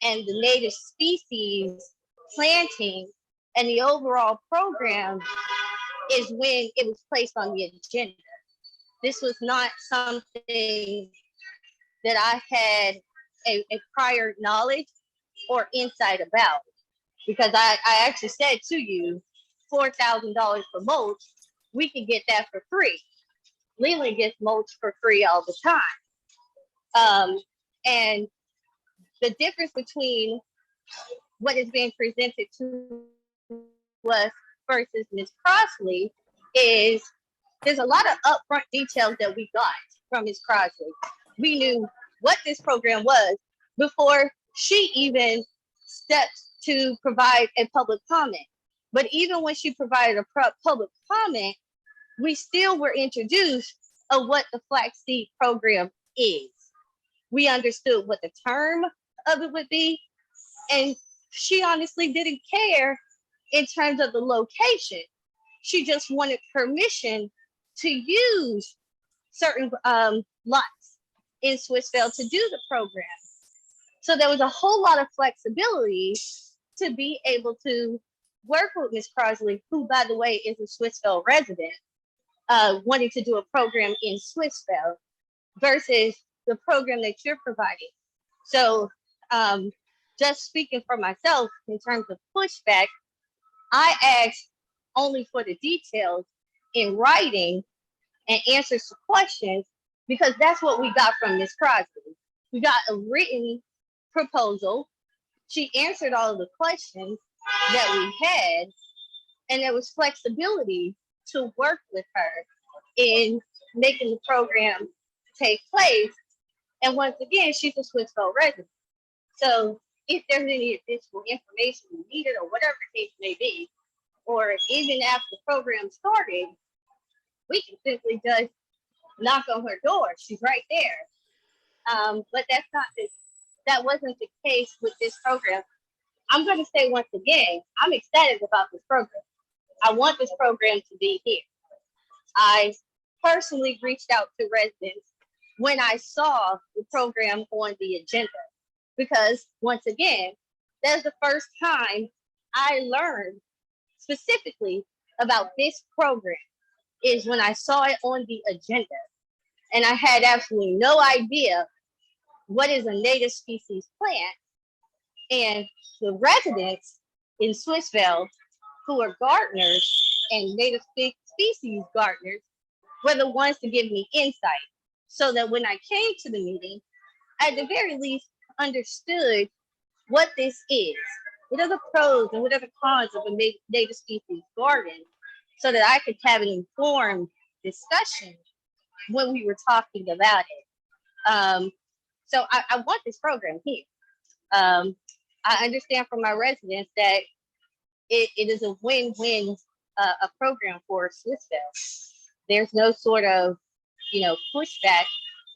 and the native species planting and the overall program is when it was placed on the agenda. This was not something that I had a prior knowledge or insight about, because I actually said to you, $4,000 for mulch, we can get that for free. Leland gets mulch for free all the time. And the difference between what is being presented to us versus Ms. Crossley is there's a lot of upfront details that we got from Ms. Crossley. We knew what this program was before she even stepped to provide a public comment. But even when she provided a public comment, we still were introduced of what the flaxseed program is. We understood what the term of it would be, and she honestly didn't care in terms of the location. She just wanted permission to use certain lots in Swissvale to do the program. So there was a whole lot of flexibility to be able to work with Ms. Crosley, who, by the way, is a Swissvale resident, wanting to do a program in Swissvale versus the program that you're providing. So just speaking for myself in terms of pushback, I asked only for the details in writing and answers to questions, because that's what we got from Ms. Crosby. We got a written proposal. She answered all of the questions that we had, and there was flexibility to work with her in making the program take place. And once again, she's a Swissvale resident. So if there's any additional information needed or whatever the case may be, or even after the program started, we can simply just knock on her door. She's right there. But that wasn't the case with this program. I'm going to say once again, I'm excited about this program. I want this program to be here. I personally reached out to residents when I saw the program on the agenda, because once again, that's the first time I learned specifically about this program, is when I saw it on the agenda. And I had absolutely no idea what is a native species plant. And the residents in Swissvale, who are gardeners and native species gardeners, were the ones to give me insight, so that when I came to the meeting, I at the very least understood what this is. What are the pros and what are the cons of a native species garden, so that I could have an informed discussion when we were talking about it. So I want this program here. I understand from my residents that it is a win-win a program for Swissvale. There's no sort of, pushback,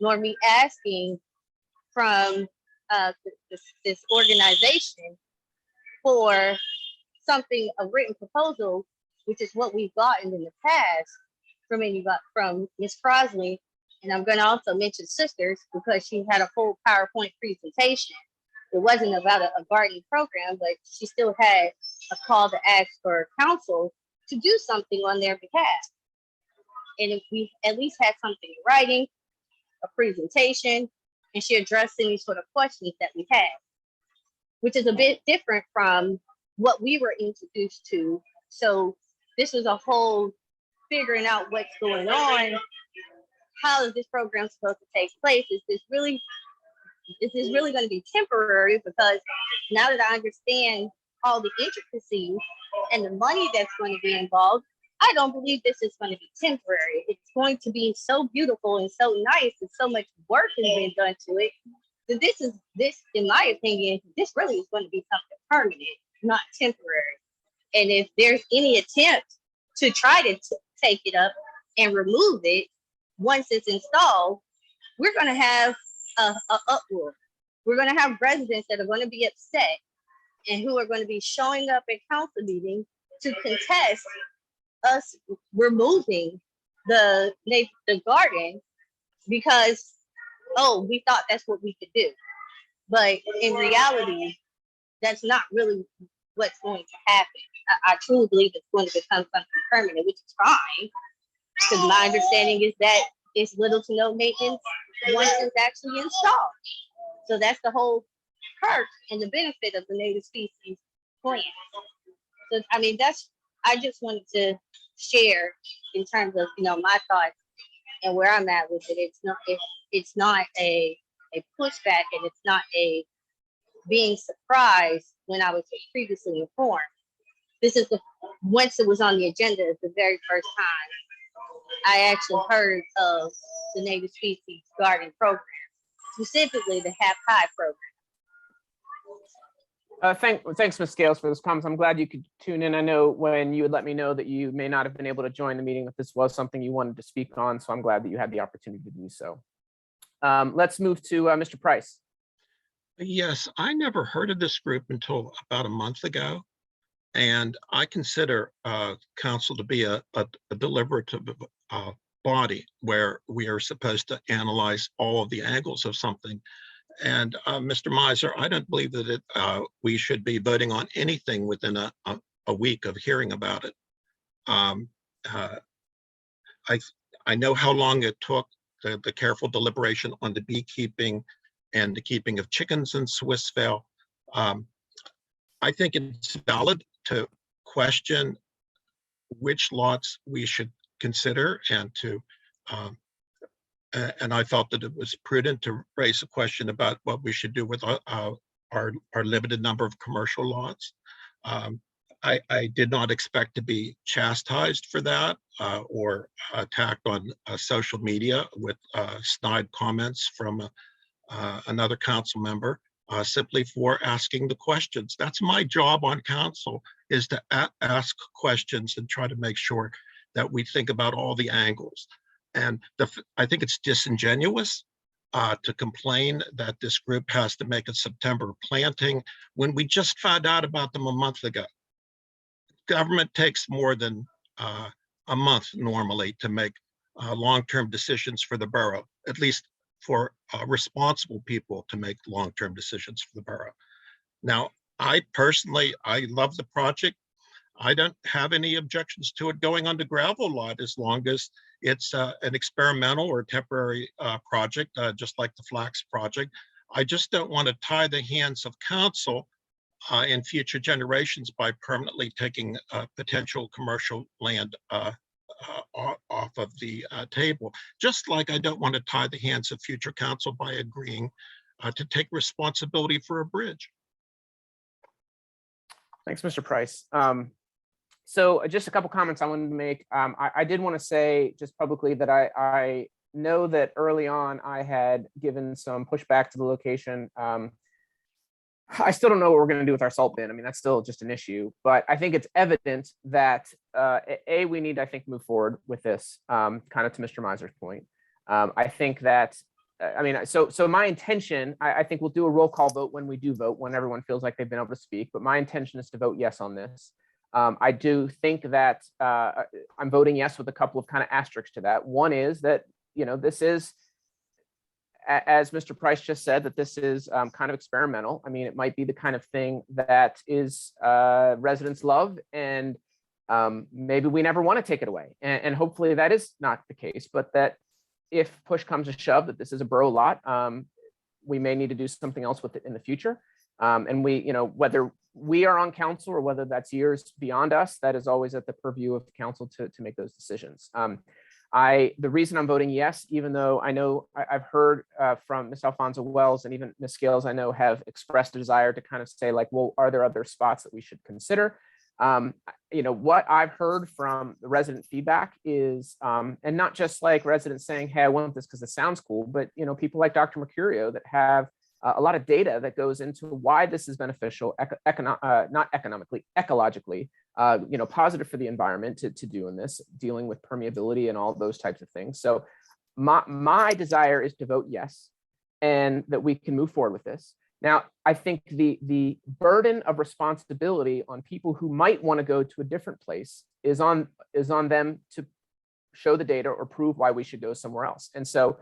nor me asking from this organization for something, a written proposal, which is what we've gotten in the past from Ms. Crosley. And I'm going to also mention Sisters, because she had a full PowerPoint presentation. It wasn't about a gardening program, but she still had a call to ask for counsel to do something on their behalf. And if we at least had something in writing, a presentation, and she addressed any sort of questions that we had, which is a bit different from what we were introduced to. So this was a whole figuring out what's going on. How is this program supposed to take place? Is this really going to be temporary? Because now that I understand all the intricacies and the money that's going to be involved, I don't believe this is going to be temporary. It's going to be so beautiful and so nice, and so much work has been done to it, that this, in my opinion, this really is going to be something permanent, not temporary. And if there's any attempt to try to take it up and remove it once it's installed, we're going to have a uproar. We're going to have residents that are going to be upset and who are going to be showing up at council meetings to contest us removing the garden because, oh, we thought that's what we could do. But in reality, that's not really what's going to happen. I truly believe it's going to become something permanent, which is fine, because my understanding is that it's little to no maintenance once it's actually installed. So that's the whole perk and the benefit of the native species plan. So I mean, I just wanted to share in terms of my thoughts and where I'm at with it. It's not a pushback, and it's not a being surprised when I was previously informed. This is once it was on the agenda, it's the very first time I actually heard of the native species garden program, specifically the Half High program.
Thanks, Ms. Scales, for those comments. I'm glad you could tune in. I know when you had let me know that you may not have been able to join the meeting, that this was something you wanted to speak on, so I'm glad that you had the opportunity to do so. Let's move to Mr. Price.
Yes, I never heard of this group until about a month ago. And I consider council to be a deliberative body where we are supposed to analyze all of the angles of something. And Mr. Miser, I don't believe that we should be voting on anything within a week of hearing about it. I know how long it took, the careful deliberation on the beekeeping and the keeping of chickens in Swissvale. I think it's valid to question which lots we should consider and to and I thought that it was prudent to raise a question about what we should do with our limited number of commercial lots. I did not expect to be chastised for that or attacked on social media with snide comments from another council member simply for asking the questions. That's my job on council, is to ask questions and try to make sure that we think about all the angles. And I think it's disingenuous to complain that this group has to make a September planting when we just found out about them a month ago. Government takes more than a month normally to make long-term decisions for the borough, at least for responsible people to make long-term decisions for the borough. Now, I love the project. I don't have any objections to it going on the gravel lot as long as it's an experimental or temporary project, just like the Flax project. I just don't want to tie the hands of council in future generations by permanently taking potential commercial land off of the table. Just like I don't want to tie the hands of future council by agreeing to take responsibility for a bridge.
Thanks, Mr. Price. So just a couple comments I wanted to make. I did want to say just publicly that I know that early on I had given some pushback to the location. I still don't know what we're going to do with our salt bin. I mean, that's still just an issue, but I think it's evident that we need, I think, move forward with this, kind of to Mr. Miser's point. I think that, so my intention, I think we'll do a roll call vote when we do vote, when everyone feels like they've been able to speak, but my intention is to vote yes on this. I do think that I'm voting yes with a couple of kind of asterisks to that. One is that, this is, as Mr. Price just said, that this is kind of experimental. I mean, it might be the kind of thing that is residents love, and maybe we never want to take it away. And hopefully that is not the case, but that if push comes to shove, that this is a borough lot, we may need to do something else with it in the future. And we, whether we are on council or whether that's years beyond us, that is always at the purview of the council to make those decisions. The reason I'm voting yes, even though I know I've heard from Ms. Alfonso Wells and even Ms. Scales, I know have expressed a desire to kind of say like, well, are there other spots that we should consider? What I've heard from the resident feedback is, and not just like residents saying, hey, I want this because it sounds cool, but people like Dr. Mercurio that have a lot of data that goes into why this is beneficial, not economically, ecologically, positive for the environment to doing this, dealing with permeability and all those types of things. So my desire is to vote yes, and that we can move forward with this. Now, I think the burden of responsibility on people who might want to go to a different place is on them to show the data or prove why we should go somewhere else. And so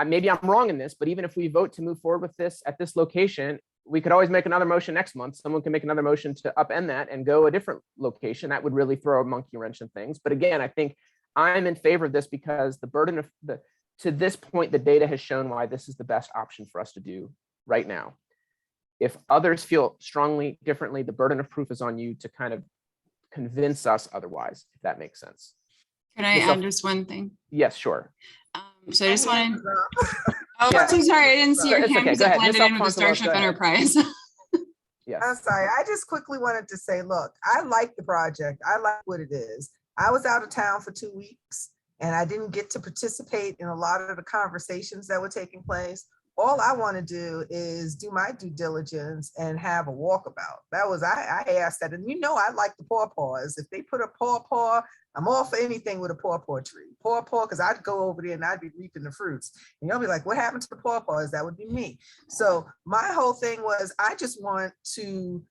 maybe I'm wrong in this, but even if we vote to move forward with this at this location, we could always make another motion next month. Someone can make another motion to upend that and go a different location. That would really throw a monkey wrench in things. But again, I think I'm in favor of this because the burden of to this point, the data has shown why this is the best option for us to do right now. If others feel strongly differently, the burden of proof is on you to kind of convince us otherwise, if that makes sense.
Can I add just one thing?
Yes, sure.
So I just wanted. Oh, yeah. So sorry, I didn't see your hand because it blended in with the Starship Enterprise.
Yeah.
I'm sorry. I just quickly wanted to say, look, I like the project. I like what it is. I was out of town for 2 weeks and I didn't get to participate in a lot of the conversations that were taking place. all I want to do is do my due diligence and have a walkabout. That was, I asked that. And I like the pawpaws. If they put a pawpaw, I'm all for anything with a pawpaw tree. Pawpaw, because I'd go over there and I'd be reaping the fruits. And you'll be like, what happened to the pawpaws? That would be me. So my whole thing was, I just want to,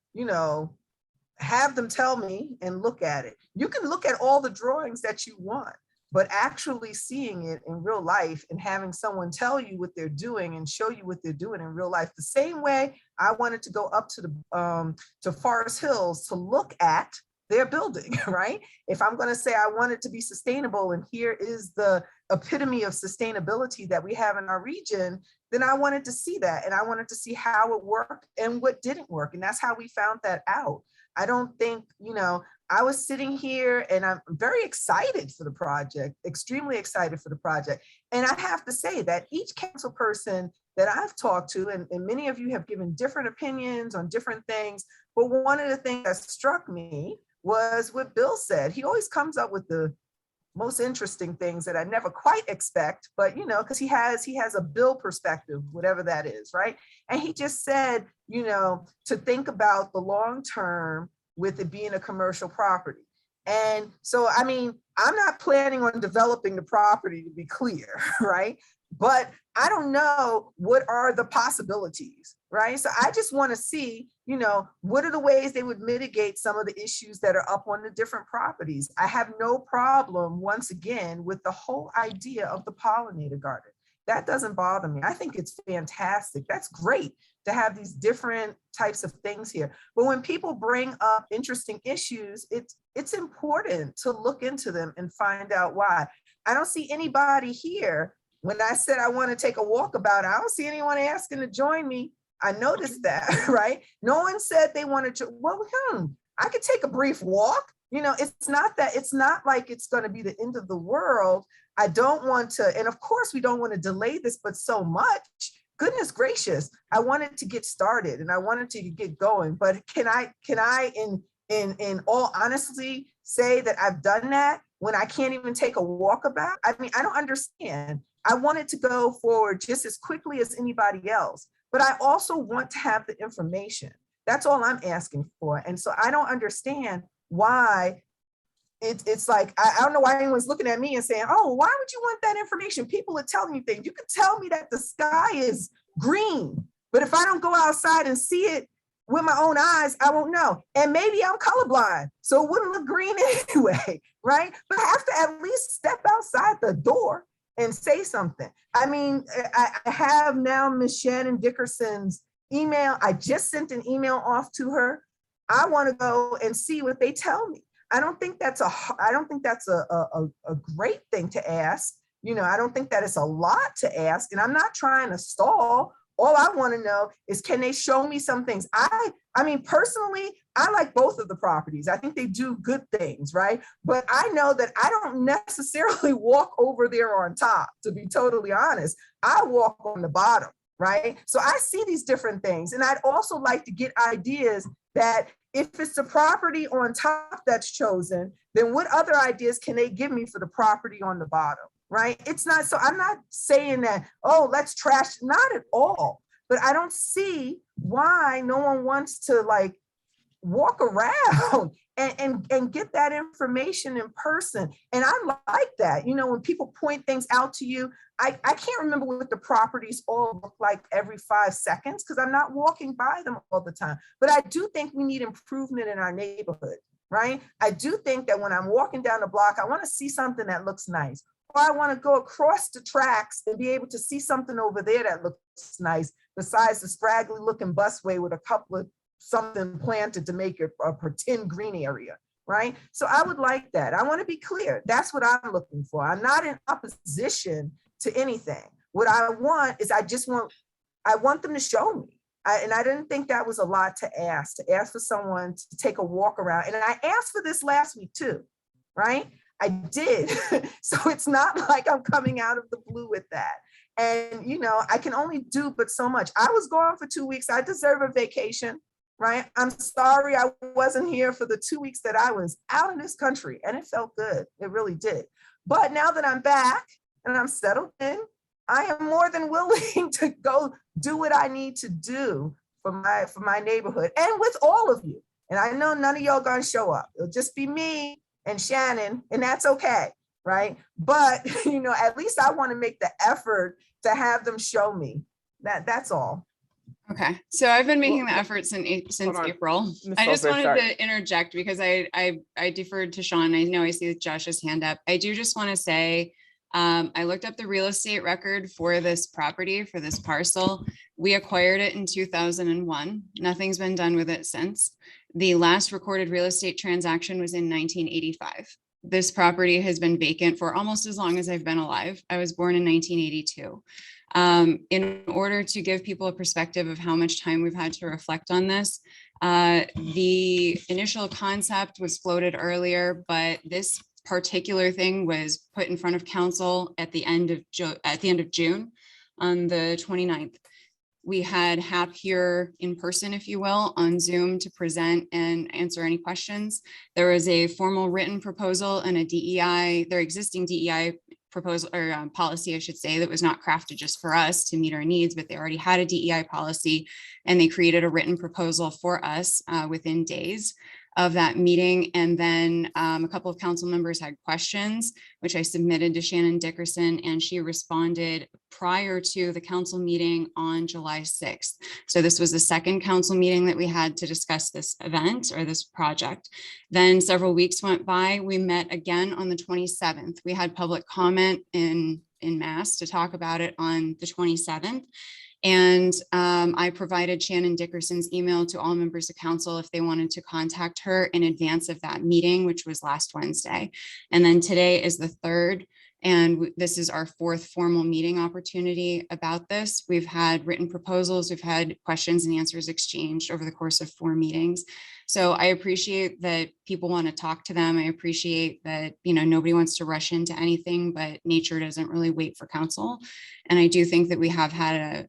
have them tell me and look at it. You can look at all the drawings that you want, but actually seeing it in real life and having someone tell you what they're doing and show you what they're doing in real life. The same way I wanted to go up to the to Forest Hills to look at their building, right? If I'm going to say I want it to be sustainable and here is the epitome of sustainability that we have in our region, then I wanted to see that. And I wanted to see how it worked and what didn't work. And that's how we found that out. I don't think, I was sitting here and I'm very excited for the project, extremely excited for the project. And I have to say that each council person that I've talked to, and many of you have given different opinions on different things, but one of the things that struck me was what Bill said. He always comes up with the most interesting things that I never quite expect, but because he has a Bill perspective, whatever that is, right? And he just said, to think about the long term with it being a commercial property. And so, I'm not planning on developing the property, to be clear, right? But I don't know what are the possibilities, right? So I just want to see, what are the ways they would mitigate some of the issues that are up on the different properties. I have no problem, once again, with the whole idea of the pollinator garden. That doesn't bother me. I think it's fantastic. That's great to have these different types of things here. But when people bring up interesting issues, it's important to look into them and find out why. I don't see anybody here. When I said I want to take a walkabout, I don't see anyone asking to join me. I noticed that, right? No one said they wanted to, I could take a brief walk. It's not like it's going to be the end of the world. I don't want to, and of course we don't want to delay this, but so much, goodness gracious, I wanted to get started and I wanted to get going. But can I in all honesty say that I've done that when I can't even take a walkabout? I don't understand. I wanted to go forward just as quickly as anybody else, but I also want to have the information. That's all I'm asking for. And so I don't understand why it's like, I don't know why anyone's looking at me and saying, oh, why would you want that information? People are telling you things. You could tell me that the sky is green, but if I don't go outside and see it with my own eyes, I won't know. And maybe I'm colorblind, so it wouldn't look green anyway, right? But I have to at least step outside the door and say something. I have now Miss Shannon Dickerson's email. I just sent an email off to her. I want to go and see what they tell me. I don't think that's a great thing to ask. I don't think that it's a lot to ask, and I'm not trying to stall. All I want to know is, can they show me some things? Personally, I like both of the properties. I think they do good things, right? But I know that I don't necessarily walk over there on top, to be totally honest. I walk on the bottom, right? So I see these different things. And I'd also like to get ideas that if it's the property on top that's chosen, then what other ideas can they give me for the property on the bottom? Right? It's not, so I'm not saying that, oh, let's trash, not at all. But I don't see why no one wants to walk around and get that information in person. And I like that, when people point things out to you. I can't remember what the properties all look like every 5 seconds because I'm not walking by them all the time. But I do think we need improvement in our neighborhood, right? I do think that when I'm walking down the block, I want to see something that looks nice. Or I want to go across the tracks and be able to see something over there that looks nice, besides the scraggly looking busway with a couple of something planted to make it a pretend green area, right? So I would like that. I want to be clear. That's what I'm looking for. I'm not in opposition to anything. What I want is I want them to show me. And I didn't think that was a lot to ask for someone to take a walk around. And I asked for this last week too, right? I did. So it's not like I'm coming out of the blue with that. And, I can only do but so much. I was gone for 2 weeks. I deserve a vacation, right? I'm sorry I wasn't here for the 2 weeks that I was out in this country, and it felt good. It really did. But now that I'm back and I'm settled in, I am more than willing to go do what I need to do for my neighborhood and with all of you. And I know none of y'all gonna show up. It'll just be me and Shannon, and that's okay, right? But at least I want to make the effort to have them show me. That's all.
Okay, so I've been making the effort since April.
Ms.
I just
Salisbury,
wanted
sorry.
to interject because I deferred to Sean. I know I see Josh's hand up. I do just want to say, I looked up the real estate record for this property, for this parcel. We acquired it in 2001. Nothing's been done with it since. The last recorded real estate transaction was in 1985. This property has been vacant for almost as long as I've been alive. I was born in 1982. In order to give people a perspective of how much time we've had to reflect on this, the initial concept was floated earlier, but this particular thing was put in front of council at the end of June on the 29th. We had HAP here in person, if you will, on Zoom to present and answer any questions. There was a formal written proposal and a DEI, their existing DEI proposal or policy, I should say, that was not crafted just for us to meet our needs, but they already had a DEI policy and they created a written proposal for us within days of that meeting. And then a couple of council members had questions, which I submitted to Shannon Dickerson, and she responded prior to the council meeting on July 6th. So this was the second council meeting that we had to discuss this event or this project. Then several weeks went by, we met again on the 27th. We had public comment in mass to talk about it on the 27th. And I provided Shannon Dickerson's email to all members of council if they wanted to contact her in advance of that meeting, which was last Wednesday. And then today is the third. And this is our fourth formal meeting opportunity about this. We've had written proposals, we've had questions and answers exchanged over the course of 4 meetings. So I appreciate that people want to talk to them. I appreciate that, nobody wants to rush into anything, but nature doesn't really wait for council. And I do think that we have had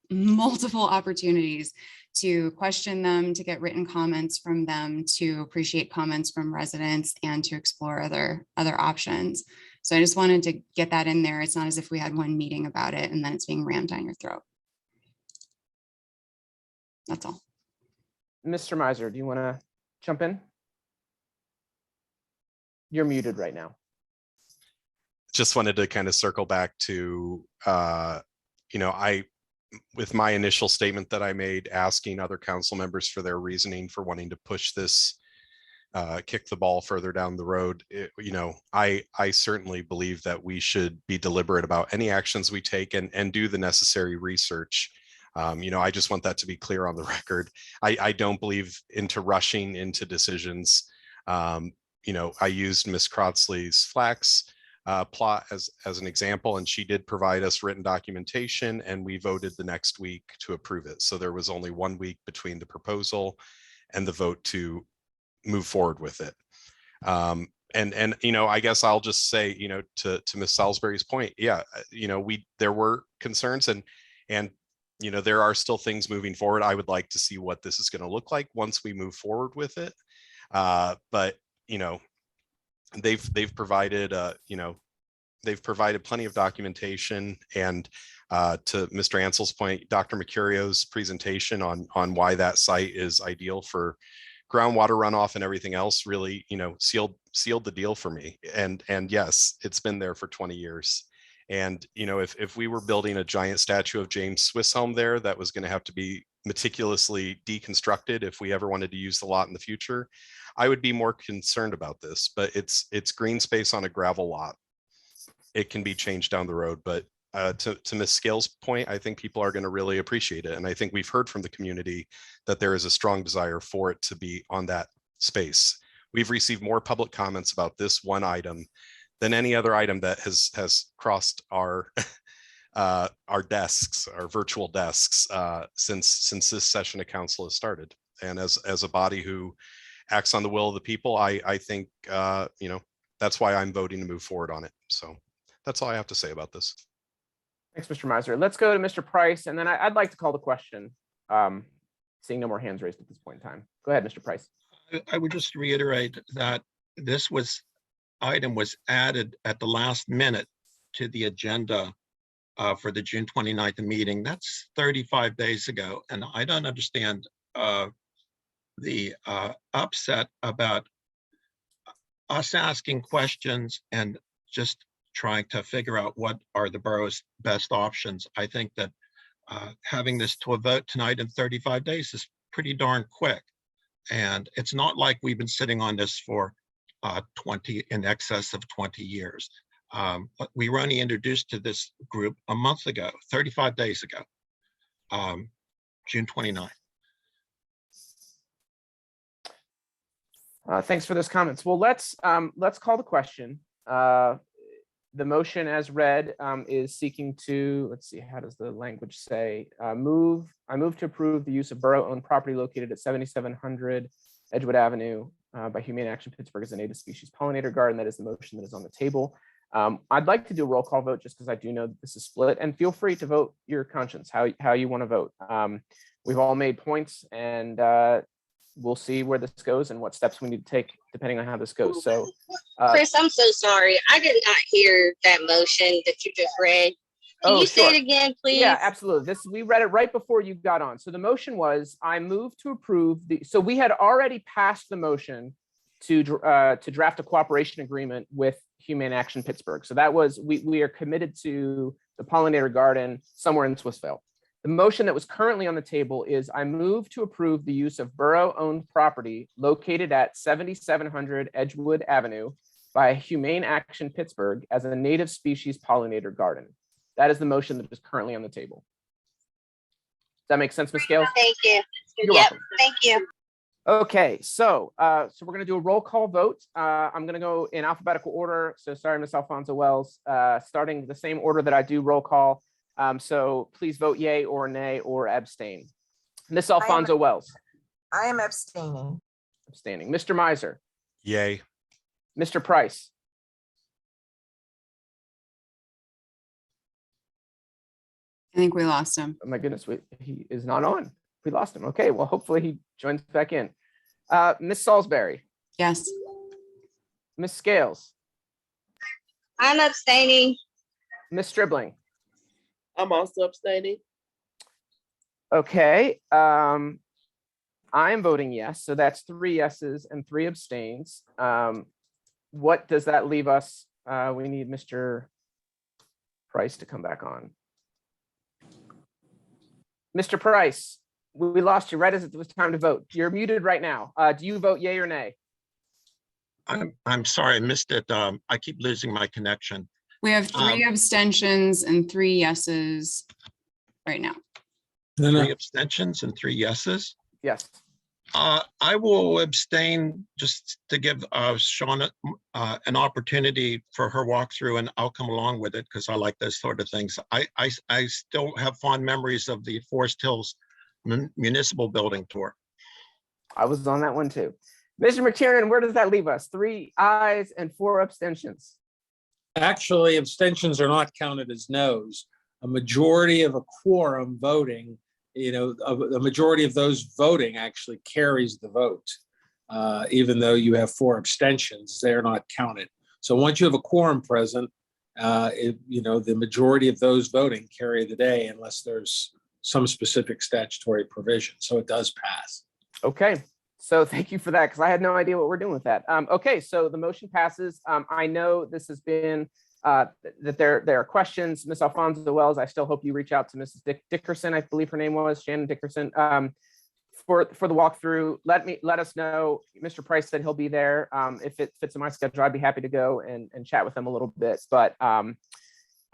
multiple opportunities to question them, to get written comments from them, to appreciate comments from residents, and to explore other options. So I just wanted to get that in there. It's not as if we had one meeting about it and then it's being rammed down your throat. That's all.
Mr. Miser, do you want to jump in? You're muted right now.
Just wanted to kind of circle back to, with my initial statement that I made, asking other council members for their reasoning for wanting to push this, kick the ball further down the road. I certainly believe that we should be deliberate about any actions we take and do the necessary research. I just want that to be clear on the record. I don't believe into rushing into decisions. I used Ms. Crotsley's Flax plot as an example, and she did provide us written documentation, and we voted the next week to approve it. So there was only 1 week between the proposal and the vote to move forward with it. I guess I'll just say, to Ms. Salisbury's point, there were concerns and there are still things moving forward. I would like to see what this is going to look like once we move forward with it. But they've provided plenty of documentation, and to Mr. Ansell's point, Dr. Mercurio's presentation on why that site is ideal for groundwater runoff and everything else really, sealed the deal for me. And yes, it's been there for 20 years. And, if we were building a giant statue of James Swisshelm there, that was going to have to be meticulously deconstructed if we ever wanted to use the lot in the future, I would be more concerned about this. But it's green space on a gravel lot. It can be changed down the road. But to Ms. Scales' point, I think people are going to really appreciate it. And I think we've heard from the community that there is a strong desire for it to be on that space. We've received more public comments about this one item than any other item that has crossed our desks, our virtual desks, since this session of council has started. And as a body who acts on the will of the people, I think that's why I'm voting to move forward on it. So that's all I have to say about this.
Thanks, Mr. Miser. Let's go to Mr. Price, and then I'd like to call the question. Seeing no more hands raised at this point in time. Go ahead, Mr. Price.
I would just reiterate that this item was added at the last minute to the agenda for the June 29th meeting. That's 35 days ago. And I don't understand the upset about us asking questions and just trying to figure out what are the borough's best options. I think that having this to a vote tonight in 35 days is pretty darn quick. And it's not like we've been sitting on this for in excess of 20 years. But we were only introduced to this group a month ago, 35 days ago, June 29th.
Thanks for those comments. Well, let's call the question. The motion as read is seeking to, let's see, how does the language say? I move to approve the use of borough-owned property located at 7700 Edgewood Avenue by Humane Action Pittsburgh as a native species pollinator garden. That is the motion that is on the table. I'd like to do a roll call vote just because I do know that this is split, and feel free to vote your conscience, how you want to vote. We've all made points, and we'll see where this goes and what steps we need to take depending on how this goes. So,
Chris, I'm so sorry. I did not hear that motion that you just read. Can you say it again, please?
Yeah, absolutely. We read it right before you got on. So the motion was, I move to approve so we had already passed the motion to draft a cooperation agreement with Humane Action Pittsburgh. So that was, we are committed to the pollinator garden somewhere in Swissvale. The motion that was currently on the table is I move to approve the use of borough-owned property located at 7700 Edgewood Avenue by Humane Action Pittsburgh as a native species pollinator garden. That is the motion that is currently on the table. Does that make sense, Ms. Scales?
Thank you.
You're
Yep,
welcome.
thank you.
Okay, so we're going to do a roll call vote. I'm going to go in alphabetical order. So sorry, Ms. Alfonso Wells, starting the same order that I do roll call. So please vote yay or nay or abstain. Ms. Alfonso Wells.
I am abstaining.
Abstaining. Mr. Miser.
Yay.
Mr. Price.
I think we lost him.
Oh my goodness, he is not on. We lost him. Okay, well, hopefully he joins back in. Ms. Salisbury.
Yes.
Ms. Scales.
I'm abstaining.
Ms. Stribling.
I'm also abstaining.
Okay, I am voting yes. So that's 3 yeses and 3 abstains. What does that leave us? We need Mr. Price to come back on. Mr. Price, we lost you right as it was time to vote. You're muted right now. Do you vote yay or nay?
I'm sorry, I missed it. I keep losing my connection.
We have 3 abstentions and 3 yeses right now.
3 abstentions and 3 yeses?
Yes.
I will abstain just to give Shauna an opportunity for her walkthrough, and I'll come along with it because I like those sort of things. I still have fond memories of the Forest Hills Municipal Building tour.
I was on that one too. Mr. McTiernan, where does that leave us? 3 ayes and 4 abstentions.
Actually, abstentions are not counted as no's. A majority of a quorum voting, a majority of those voting actually carries the vote. Even though you have 4 abstentions, they're not counted. So once you have a quorum present, the majority of those voting carry the day unless there's some specific statutory provision. So it does pass.
Okay. So thank you for that, because I had no idea what we're doing with that. Okay, so the motion passes. I know this has been, that there are questions. Ms. Alfonso Wells, I still hope you reach out to Mrs. Dickerson, I believe her name was, Shannon Dickerson, for the walkthrough. Let us know. Mr. Price said he'll be there. If it fits in my schedule, I'd be happy to go and chat with him a little bit. But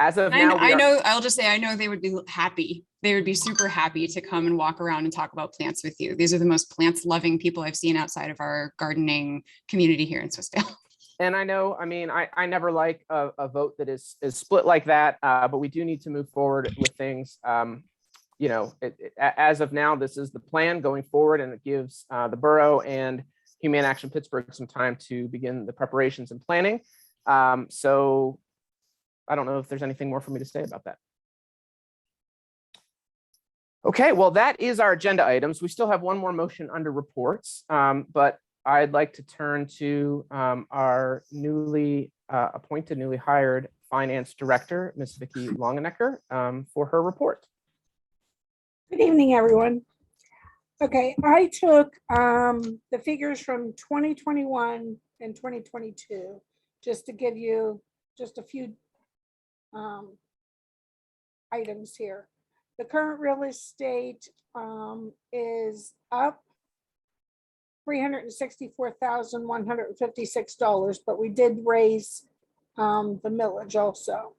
as of now,
I'll just say, I know they would be happy. They would be super happy to come and walk around and talk about plants with you. These are the most plants loving people I've seen outside of our gardening community here in Swissvale.
And I know, I never like a vote that is split like that, but we do need to move forward with things. As of now, this is the plan going forward, and it gives the borough and Humane Action Pittsburgh some time to begin the preparations and planning. So I don't know if there's anything more for me to say about that. Okay, well, that is our agenda items. We still have one more motion under reports, but I'd like to turn to our newly hired Finance Director, Ms. Vicki Longenecker, for her report.
Good evening, everyone. Okay, I took the figures from 2021 and 2022, just to give you just a few items here. The current real estate is up $364,156, but we did raise the millage also.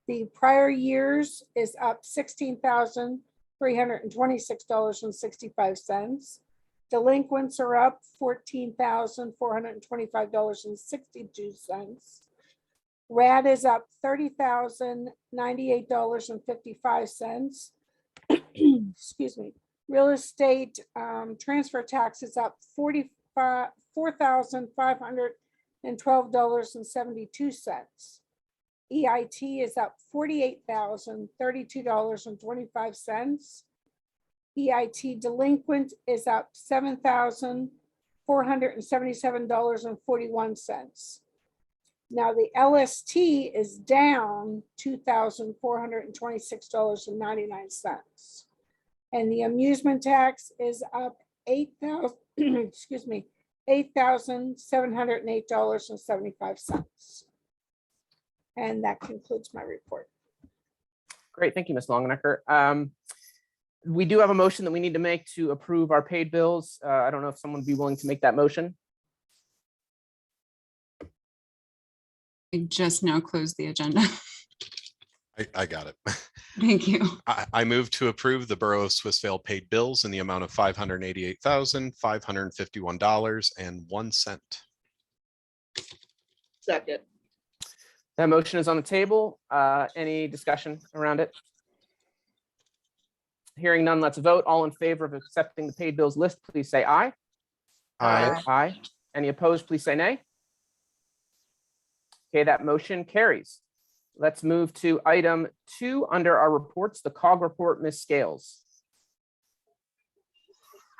The prior years is up $16,326.65. Delinquents are up $14,425.62. RAD is up $30,098.55. Excuse me. Real estate transfer tax is up $4,512.72. EIT is up $48,032.25. EIT delinquent is up $7,477.41. Now the LST is down $2,426.99. And the amusement tax is up $8,708.75. And that concludes my report.
Great, thank you, Ms. Longenecker. We do have a motion that we need to make to approve our paid bills. I don't know if someone would be willing to make that motion.
I just now closed the agenda.
I got it.
Thank you.
I move to approve the Borough of Swissvale paid bills in the amount of $588,551.01.
Second.
That motion is on the table. Any discussion around it? Hearing none, let's vote. All in favor of accepting the paid bills list, please say aye.
Aye.
Aye. Any opposed, please say nay. Okay, that motion carries. Let's move to item 2 under our reports, the COG report, Ms. Scales.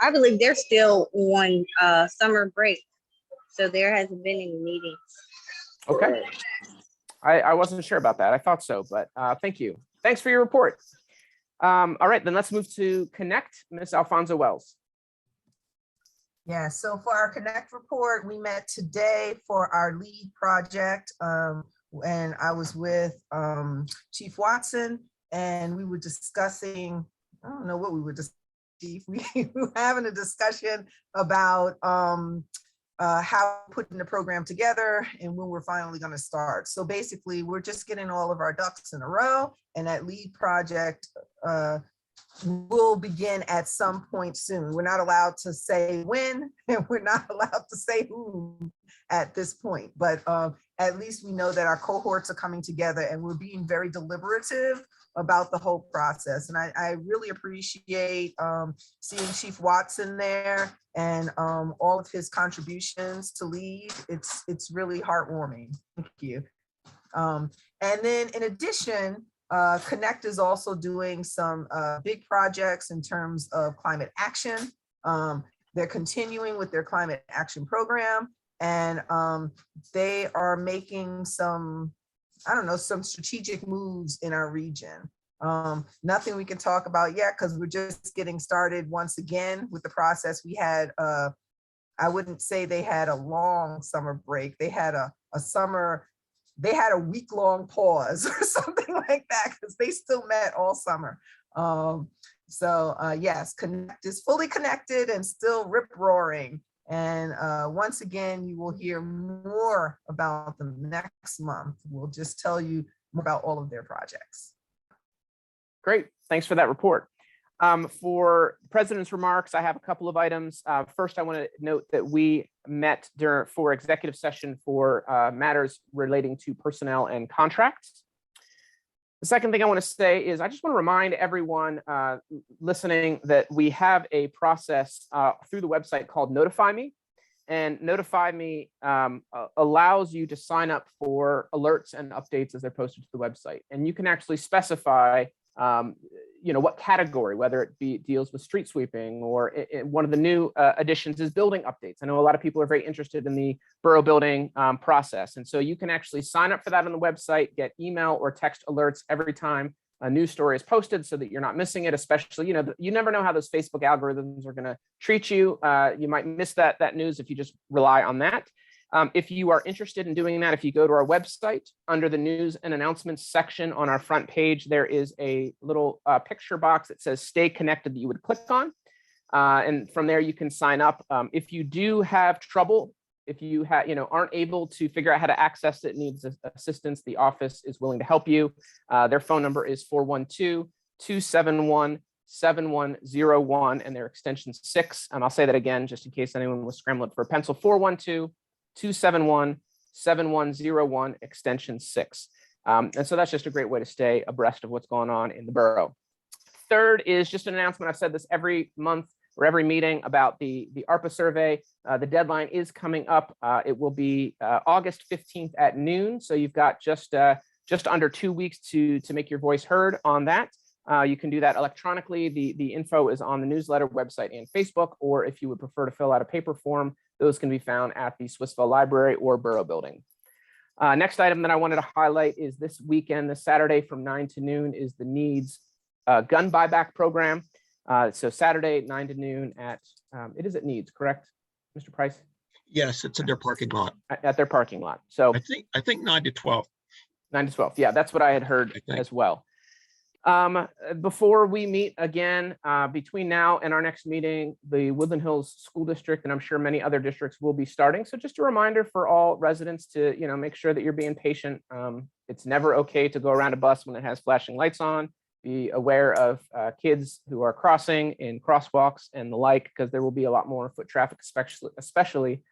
I believe they're still on summer break, so there hasn't been any meetings.
Okay. I wasn't sure about that. I thought so, but thank you. Thanks for your report. All right, then let's move to Connect, Ms. Alfonso Wells.
Yeah, so for our Connect report, we met today for our lead project. And I was with Chief Watson, and we were discussing, I don't know what we were discussing, Chief. We were having a discussion about how putting the program together and when we're finally going to start. So basically, we're just getting all of our ducks in a row, and that lead project will begin at some point soon. We're not allowed to say when, and we're not allowed to say who at this point, but at least we know that our cohorts are coming together, and we're being very deliberative about the whole process. And I really appreciate seeing Chief Watson there and all of his contributions to lead. It's really heartwarming. Thank you. And then in addition, Connect is also doing some big projects in terms of climate action. They're continuing with their climate action program, and they are making some, I don't know, some strategic moves in our region. Nothing we can talk about yet because we're just getting started once again with the process. We had, I wouldn't say they had a long summer break. They had a summer, they had a week-long pause or something like that because they still met all summer. Yes, Connect is fully connected and still rip-roaring. And once again, you will hear more about them next month. We'll just tell you more about all of their projects.
Great, thanks for that report. For President's remarks, I have a couple of items. First, I want to note that we met for executive session for matters relating to personnel and contracts. The second thing I want to say is I just want to remind everyone listening that we have a process through the website called Notify Me. And Notify Me allows you to sign up for alerts and updates as they're posted to the website. And you can actually specify what category, whether it be deals with street sweeping or one of the new additions is building updates. I know a lot of people are very interested in the borough building process. And so you can actually sign up for that on the website, get email or text alerts every time a news story is posted so that you're not missing it, especially, you never know how those Facebook algorithms are going to treat you. You might miss that news if you just rely on that. If you are interested in doing that, if you go to our website under the news and announcements section on our front page, there is a little picture box that says stay connected that you would click on. And from there you can sign up. If you do have trouble, if you aren't able to figure out how to access it, needs assistance, the office is willing to help you. Their phone number is 412-271-7101 and their extension 6. And I'll say that again, just in case anyone was scrambling for a pencil, 412-271-7101 extension 6. And so that's just a great way to stay abreast of what's going on in the borough. Third is just an announcement. I've said this every month or every meeting about the ARPA survey. The deadline is coming up. It will be August 15th at noon. So you've got just under 2 weeks to make your voice heard on that. You can do that electronically. The info is on the newsletter website and Facebook, or if you would prefer to fill out a paper form, those can be found at the Swissvale Library or Borough Building. Next item that I wanted to highlight is this weekend, this Saturday from 9 to noon is the NEEDS gun buyback program. So Saturday, 9 to noon at, it is at NEEDS, correct, Mr. Price?
Yes, it's in their parking lot.
At their parking lot. So
I think 9 to 12.
9 to 12. Yeah, that's what I had heard as well. Before we meet again, between now and our next meeting, the Woodland Hills School District, and I'm sure many other districts will be starting. So just a reminder for all residents to, make sure that you're being patient. It's never okay to go around a bus when it has flashing lights on. Be aware of kids who are crossing in crosswalks and the like, because there will be a lot more foot traffic, especially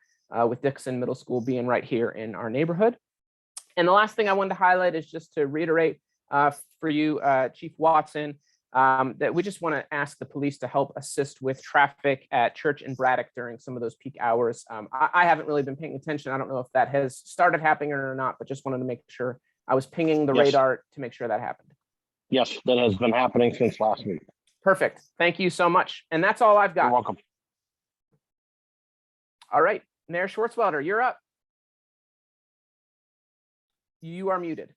with Dixon Middle School being right here in our neighborhood. And the last thing I wanted to highlight is just to reiterate for you, Chief Watson, that we just want to ask the police to help assist with traffic at Church and Braddock during some of those peak hours. I haven't really been paying attention. I don't know if that has started happening or not, but just wanted to make sure I was pinging the radar to make sure that happened.
Yes, that has been happening since last week.
Perfect. Thank you so much. And that's all I've got.
You're welcome.
All right, Mayor Schwartzwelder, you're up. You are muted.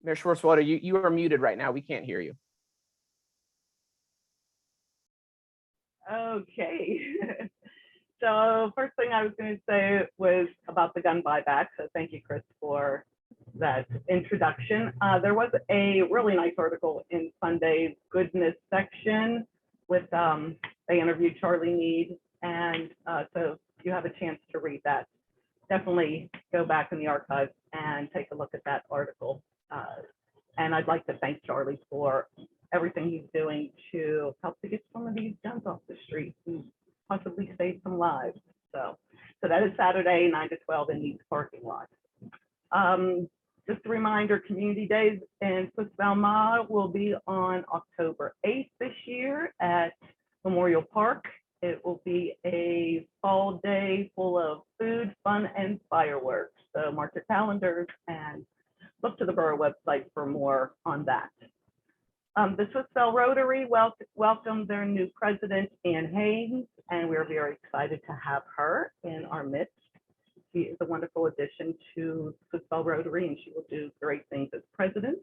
Mayor Schwartzwelder, you are muted right now. We can't hear you.
Okay. So first thing I was going to say was about the gun buyback. So thank you, Chris, for that introduction. There was a really nice article in Sunday's Goodness section with, they interviewed Charlie Mead. And so if you have a chance to read that, definitely go back in the archives and take a look at that article. And I'd like to thank Charlie for everything he's doing to help to get some of these guns off the street and possibly save some lives. So that is Saturday, 9 to 12 in these parking lots. Just a reminder, Community Days in Swissvale Mall will be on October 8th this year at Memorial Park. It will be a fall day full of food, fun, and fireworks. So mark your calendars and look to the Borough website for more on that. The Swissvale Rotary welcomed their new president, Ann Haynes, and we're very excited to have her in our midst. She is a wonderful addition to Swissvale Rotary, and she will do great things as president.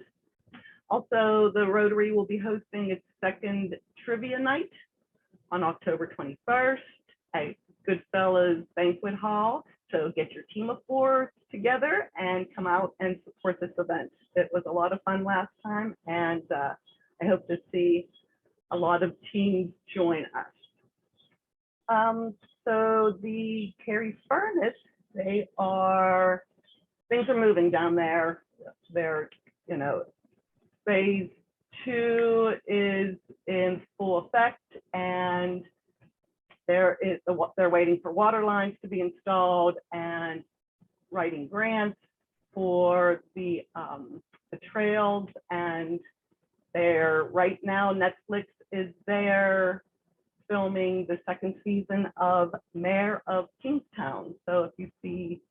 Also, the Rotary will be hosting its second trivia night on October 21st at Goodfellas Banquet Hall. So get your team of 4 together and come out and support this event. It was a lot of fun last time, and I hope to see a lot of teams join us. So the Carey Furnace, things are moving down there. They're, phase 2 is in full effect, and they're waiting for water lines to be installed and writing grants for the trails. And they're right now, Netflix is there filming the second season of Mayor of Kingstown. So if you see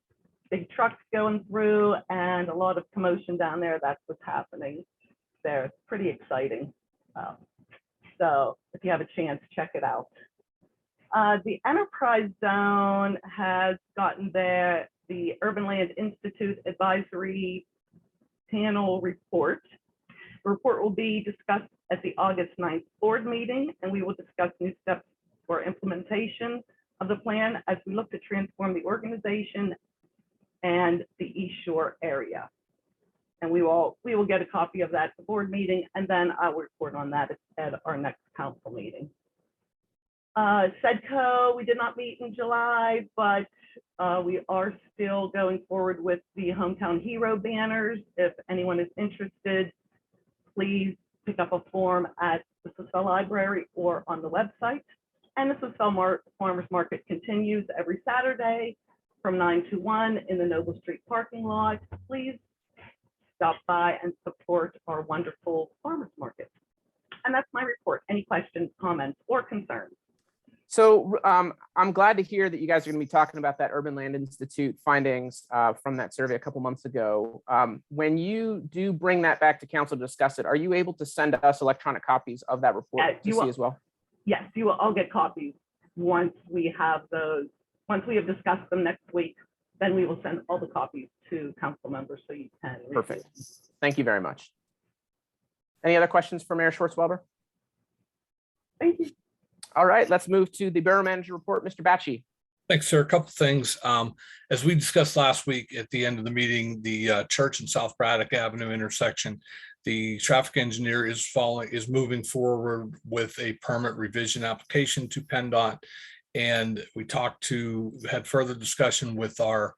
big trucks going through and a lot of commotion down there. That's what's happening there. It's pretty exciting. So if you have a chance, check it out. The enterprise zone has gotten the Urban Land Institute Advisory Panel report. The report will be discussed at the August 9th board meeting, and we will discuss new steps for implementation of the plan as we look to transform the organization and the East Shore area. And we will get a copy of that at the board meeting, and then I'll report on that at our next council meeting. SEDCO, we did not meet in July, but we are still going forward with the Hometown Hero banners. If anyone is interested, please pick up a form at the Swissvale Library or on the website. And the Swissvale Farmers Market continues every Saturday from 9 to 1 in the Noble Street parking lot. Please stop by and support our wonderful farmers market. And that's my report. Any questions, comments, or concerns?
So I'm glad to hear that you guys are going to be talking about that Urban Land Institute findings from that survey a couple months ago. When you do bring that back to council to discuss it, are you able to send us electronic copies of that report to see as well?
Yes, you will. I'll get copies once we have those. Once we have discussed them next week, then we will send all the copies to council members so you can.
Perfect. Thank you very much. Any other questions for Mayor Schwartzwelder?
Thank you.
All right, let's move to the Borough Manager report. Mr. Batchy.
Thanks, sir. A couple of things. As we discussed last week at the end of the meeting, the Church and South Braddock Avenue intersection, the traffic engineer is moving forward with a permit revision application to PennDOT. And we had further discussion with our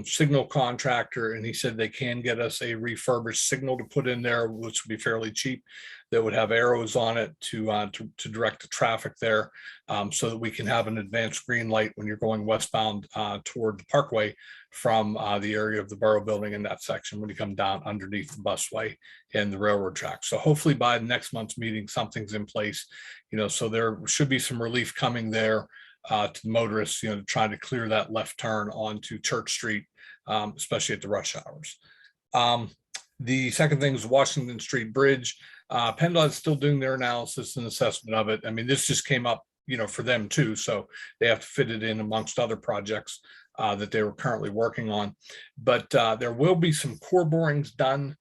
signal contractor, and he said they can get us a refurbished signal to put in there, which would be fairly cheap, that would have arrows on it to direct the traffic there, so that we can have an advanced green light when you're going westbound toward the Parkway from the area of the Borough building in that section when you come down underneath the busway and the railroad track. So hopefully by next month's meeting, something's in place, so there should be some relief coming there to the motorists, trying to clear that left turn onto Church Street, especially at the rush hours. The second thing is Washington Street Bridge. PennDOT is still doing their analysis and assessment of it. I mean, this just came up, for them too, so they have to fit it in amongst other projects that they were currently working on. But there will be some core borings done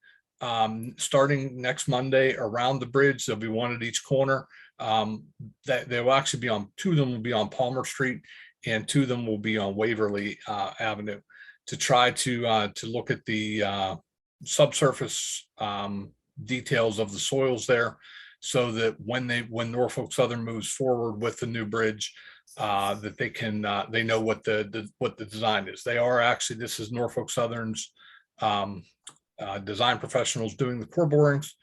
starting next Monday around the bridge. There'll be one at each corner. That they will actually be on, two of them will be on Palmer Street and two of them will be on Waverly Avenue, to try to look at the subsurface details of the soils there, so that when Norfolk Southern moves forward with the new bridge, that they know what the design is. They are actually, this is Norfolk Southern's design professionals doing the core borings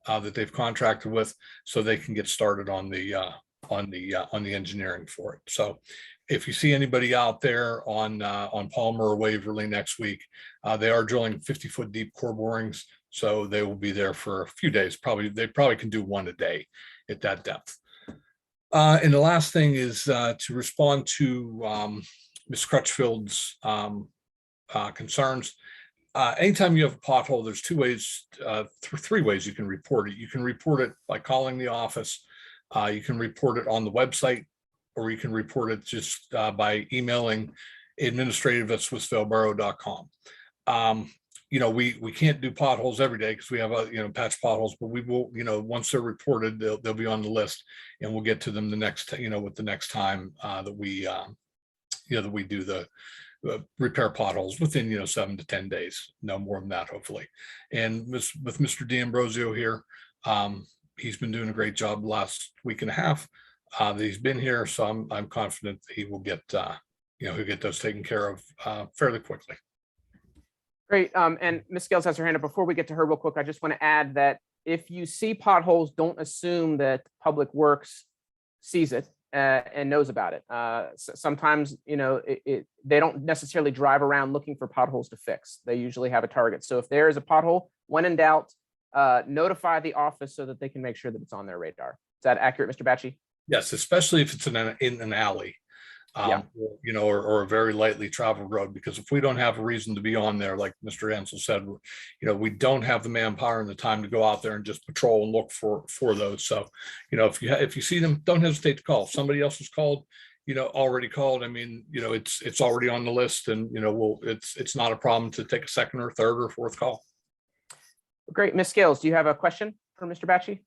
that they've contracted with, so they can get started on the engineering for it. So if you see anybody out there on Palmer or Waverly next week, they are drilling 50-foot deep core borings, so they will be there for a few days. They probably can do one a day at that depth. And the last thing is to respond to Ms. Crutchfield's concerns. Anytime you have a pothole, there's three ways you can report it. You can report it by calling the office. You can report it on the website, or you can report it just by emailing administrative@swissvaleborough.com. We can't do potholes every day because we have patch potholes, but we will, once they're reported, they'll be on the list, and we'll get to them the next time that we do the repair potholes within 7 to 10 days, no more than that, hopefully. And with Mr. D'Ambrosio here, he's been doing a great job the last week and a half that he's been here, so I'm confident that he will get he'll get those taken care of fairly quickly.
Great. And Ms. Scales has her hand up. Before we get to her real quick, I just want to add that if you see potholes, don't assume that Public Works sees it and knows about it. Sometimes, they don't necessarily drive around looking for potholes to fix. They usually have a target. So if there is a pothole, when in doubt, notify the office so that they can make sure that it's on their radar. Is that accurate, Mr. Batchy?
Yes, especially if it's in an alley. you know, or a very lightly traveled road, because if we don't have a reason to be on there, like Mr. Ansel said, you know, we don't have the manpower and the time to go out there and just patrol and look for those. So, you know, if you see them, don't hesitate to call. If somebody else has called, you know, already called, I mean, you know, it's already on the list, and, you know, it's not a problem to take a second or third or fourth call.
Great. Ms. Scales, do you have a question for Mr. Batchy?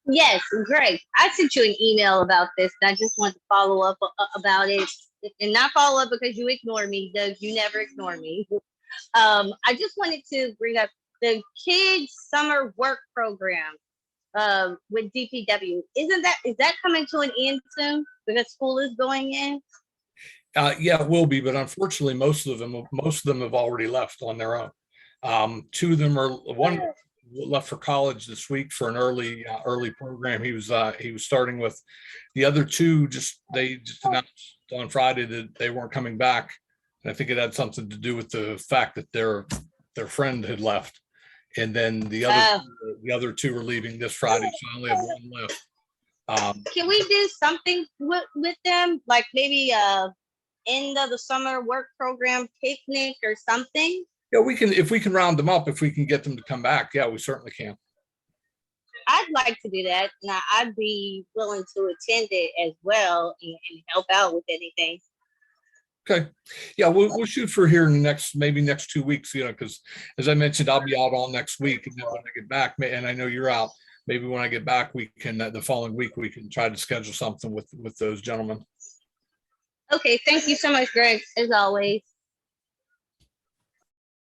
Yes, great. I sent you an email about this, and I just want to follow up about it, and not follow up because you ignore me, Doug. You never ignore me. I just wanted to bring up the kids' summer work program with DPW. Is that coming to an end soon because school is going in?
Yeah, it will be, but unfortunately, most of them have already left on their own. Two of them one left for college this week for an early program. He was starting with. The other two they just announced on Friday that they weren't coming back, and I think it had something to do with the fact that their friend had left, and then the other two are leaving this Friday, so I only have one left.
Can we do something with them, like maybe end of the summer work program picnic or something?
Yeah, we can, if we can round them up, if we can get them to come back. Yeah, we certainly can.
I'd like to do that. Now, I'd be willing to attend it as well and help out with anything.
Okay. Yeah, we'll shoot for here in the maybe next 2 weeks, you know, because as I mentioned, I'll be out all next week. And then when I get back, and I know you're out, maybe when I get back, we can, the following week, we can try to schedule something with those gentlemen.
Okay. Thank you so much, Greg, as always.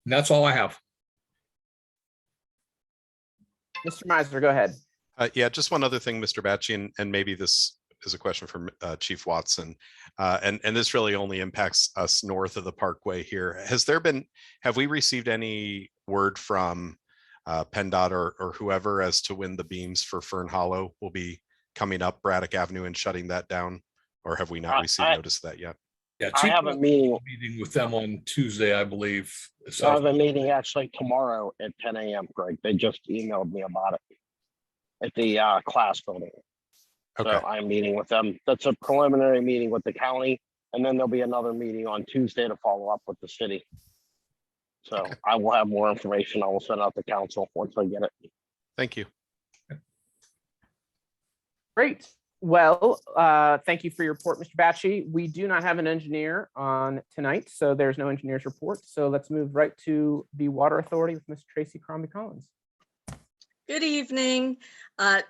And that's all I have.
Mr. Meisner, go ahead.
Yeah, just one other thing, Mr. Batchy, and maybe this is a question for Chief Watson, and this really only impacts us north of the Parkway here. Have we received any word from PennDOT or whoever as to when the beams for Fern Hollow will be coming up Braddock Avenue and shutting that down, or have we not received notice of that yet?
Yeah,
I have a meeting
with them on Tuesday, I believe. So
I have a meeting actually tomorrow at 10 a.m. Greg, they just emailed me about it at the class building.
Okay.
So I'm meeting with them. That's a preliminary meeting with the county, and then there'll be another meeting on Tuesday to follow up with the city. So okay. I will have more information. I will send out the council once I get it.
Thank you.
Great. Well, thank you for your report, Mr. Batchy. We do not have an engineer on tonight, so there's no engineer's report. So let's move right to the Water Authority with Ms. Tracy Crombie-Collins.
Good evening.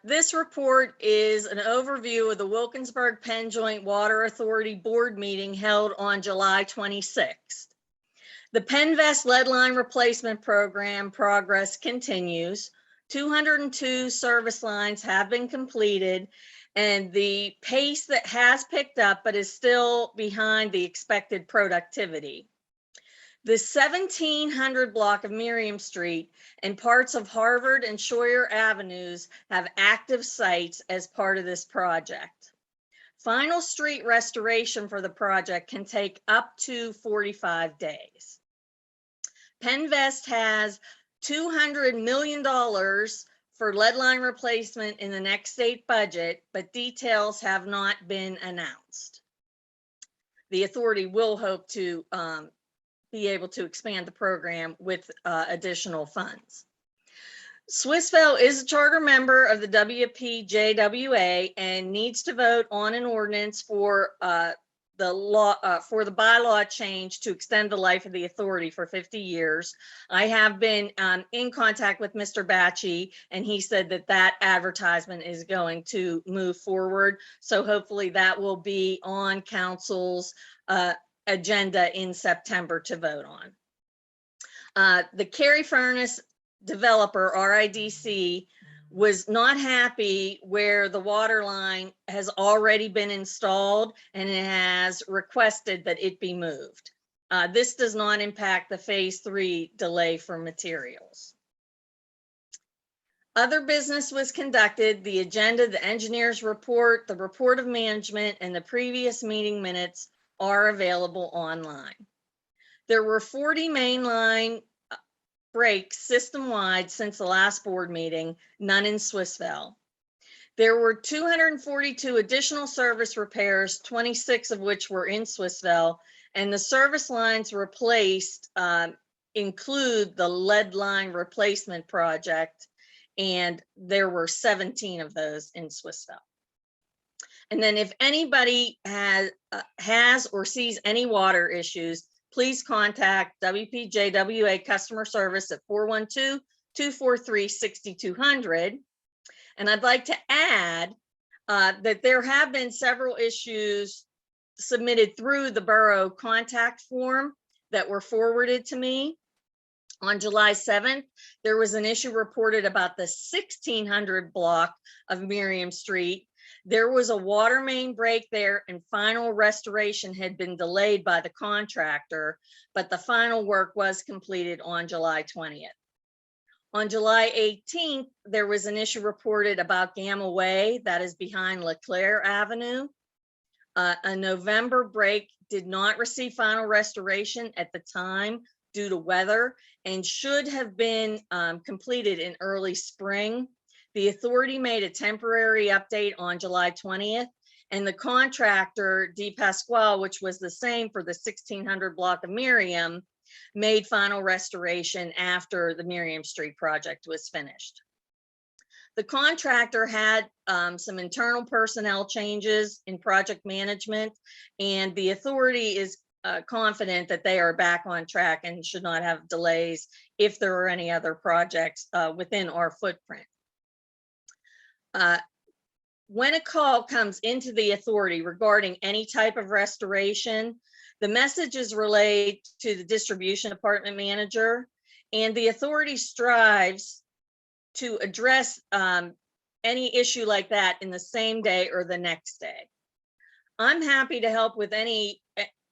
This report is an overview of the Wilkinsburg Penn Joint Water Authority Board meeting held on July 26th. The Penvest lead line replacement program progress continues. 202 service lines have been completed, and the pace that has picked up but is still behind the expected productivity. The 1700 block of Miriam Street and parts of Harvard and Scheuer Avenues have active sites as part of this project. Final street restoration for the project can take up to 45 days. Penvest has $200 million for lead line replacement in the next state budget, but details have not been announced. The authority will hope to be able to expand the program with additional funds. Swissvale is a charter member of the WPJWA and needs to vote on an ordinance for the bylaw change to extend the life of the authority for 50 years. I have been in contact with Mr. Batchy, and he said that advertisement is going to move forward. So hopefully that will be on council's agenda in September to vote on. The Cary Furnace developer, RIDC, was not happy where the water line has already been installed, and it has requested that it be moved. This does not impact the phase 3 delay for materials. Other business was conducted. The agenda, the engineer's report, the report of management, and the previous meeting minutes are available online. There were 40 mainline breaks system-wide since the last board meeting, none in Swissvale. There were 242 additional service repairs, 26 of which were in Swissvale, and the service lines replaced include the lead line replacement project, and there were 17 of those in Swissvale. And then if anybody has or sees any water issues, please contact WPJWA customer service at 412-243-6200. And I'd like to add that there have been several issues submitted through the borough contact form that were forwarded to me. On July 7th, there was an issue reported about the 1600 block of Miriam Street. There was a water main break there and final restoration had been delayed by the contractor, but the final work was completed on July 20th. On July 18th, there was an issue reported about Gamma Way that is behind Leclerc Avenue. A November break did not receive final restoration at the time due to weather and should have been completed in early spring. The authority made a temporary update on July 20th, and the contractor, D. Pasquale, which was the same for the 1600 block of Miriam, made final restoration after the Miriam Street project was finished. The contractor had some internal personnel changes in project management, and the authority is confident that they are back on track and should not have delays if there are any other projects within our footprint. When a call comes into the authority regarding any type of restoration, the message is relayed to the distribution department manager, and the authority strives to address any issue like that in the same day or the next day. I'm happy to help with any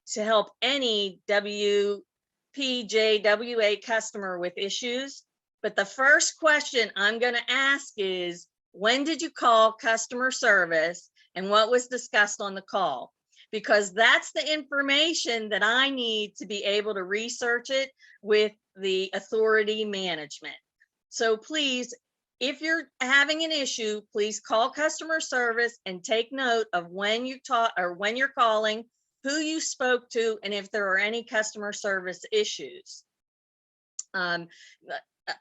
WPJWA customer with issues, but the first question I'm going to ask is, when did you call customer service and what was discussed on the call? Because that's the information that I need to be able to research it with the authority management. So please, if you're having an issue, please call customer service and take note of when you talk or when you're calling, who you spoke to, and if there are any customer service issues.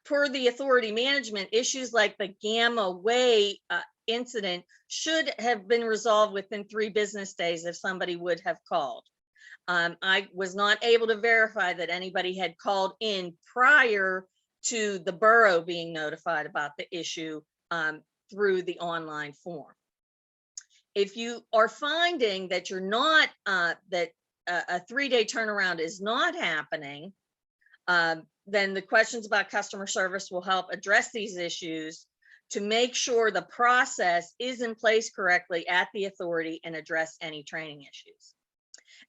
Per the authority management, issues like the Gamma Way incident should have been resolved within 3 business days if somebody would have called. I was not able to verify that anybody had called in prior to the borough being notified about the issue through the online form. If you are finding that you're not, that a 3-day turnaround is not happening, then the questions about customer service will help address these issues to make sure the process is in place correctly at the authority and address any training issues.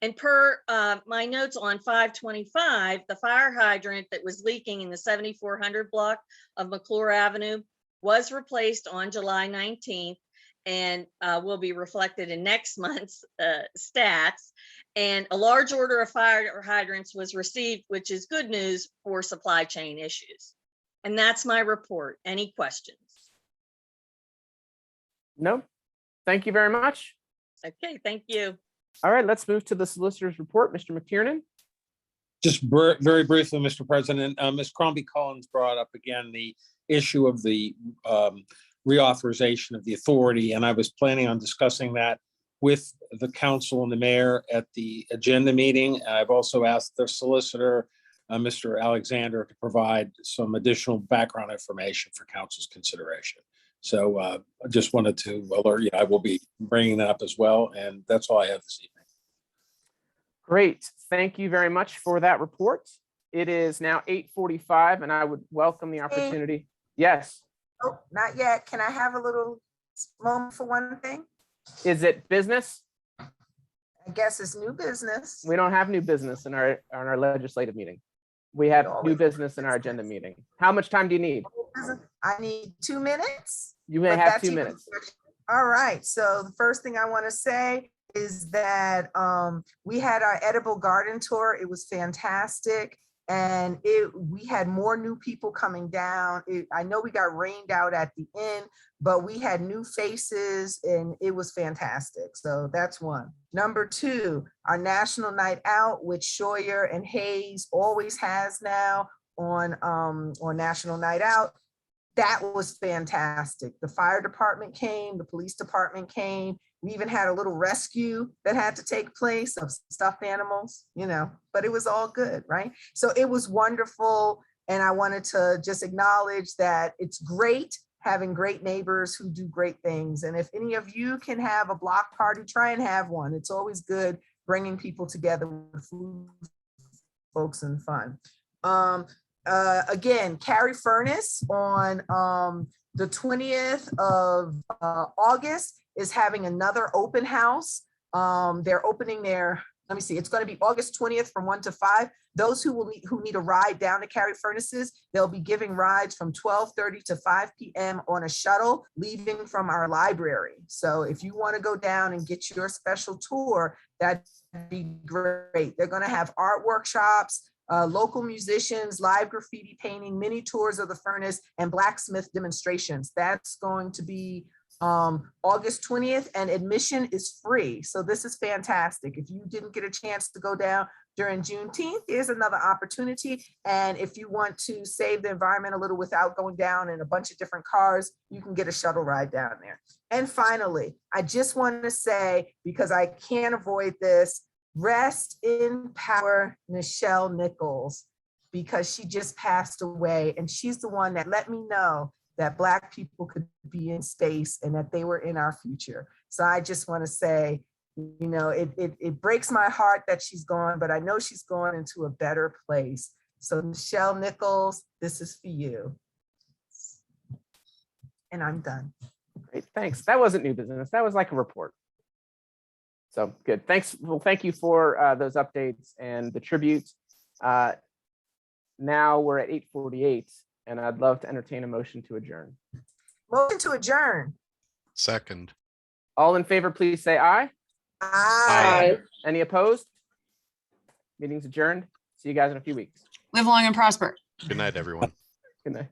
And per my notes on 525, the fire hydrant that was leaking in the 7400 block of McClure Avenue was replaced on July 19th and will be reflected in next month's stats. And a large order of fire hydrants was received, which is good news for supply chain issues. And that's my report. Any questions?
No, thank you very much.
Okay, thank you.
All right, let's move to the solicitor's report. Mr. McTiernan.
Just very briefly, Mr. President, Ms. Crombie Collins brought up again the issue of the reauthorization of the authority, and I was planning on discussing that with the council and the mayor at the agenda meeting. I've also asked the solicitor, Mr. Alexander, to provide some additional background information for council's consideration. So I just wanted to alert you, I will be bringing that up as well, and that's all I have this evening.
Great, thank you very much for that report. It is now 8:45, and I would welcome the opportunity. Yes.
Oh, not yet. Can I have a little moment for one thing?
Is it business?
I guess it's new business.
We don't have new business in our legislative meeting. We have new business in our agenda meeting. How much time do you need?
I need 2 minutes.
You may have 2 minutes.
All right. So the first thing I want to say is that we had our edible garden tour. It was fantastic. and we had more new people coming down. I know we got rained out at the end, but we had new faces and it was fantastic. So that's one. Number two, our National Night Out, which Scheuer and Hayes always has now on National Night Out. That was fantastic. The fire department came, the police department came. We even had a little rescue that had to take place of stuffed animals, but it was all good, right? So it was wonderful. And I wanted to just acknowledge that it's great having great neighbors who do great things. And if any of you can have a block party, try and have one. It's always good bringing people together with food, folks, and fun. Again, Carrie Furnace on the 20th of August is having another open house. They're opening their, let me see, it's going to be August 20th from 1 to 5. Those who need a ride down to Carrie Furnace's, they'll be giving rides from 12:30 to 5 p.m. on a shuttle leaving from our library. So if you want to go down and get your special tour, that'd be great. They're going to have art workshops, local musicians, live graffiti painting, mini tours of the furnace, and blacksmith demonstrations. That's going to be August 20th, and admission is free. So this is fantastic. If you didn't get a chance to go down during Juneteenth, here's another opportunity. And if you want to save the environment a little without going down in a bunch of different cars, you can get a shuttle ride down there. And finally, I just want to say, because I can't avoid this, rest in power, Nichelle Nichols, because she just passed away. And she's the one that let me know that Black people could be in space and that they were in our future. So I just want to say, it breaks my heart that she's gone, but I know she's going into a better place. So Nichelle Nichols, this is for you. And I'm done.
Great, thanks. That wasn't new business. That was like a report. So good. Thanks. Well, thank you for those updates and the tribute. Now we're at 8:48, and I'd love to entertain a motion to adjourn.
Motion to adjourn.
Second.
All in favor, please say aye.
Aye.
Any opposed? Meeting's adjourned. See you guys in a few weeks.
Live long and prosper.
Good night, everyone.
Good night.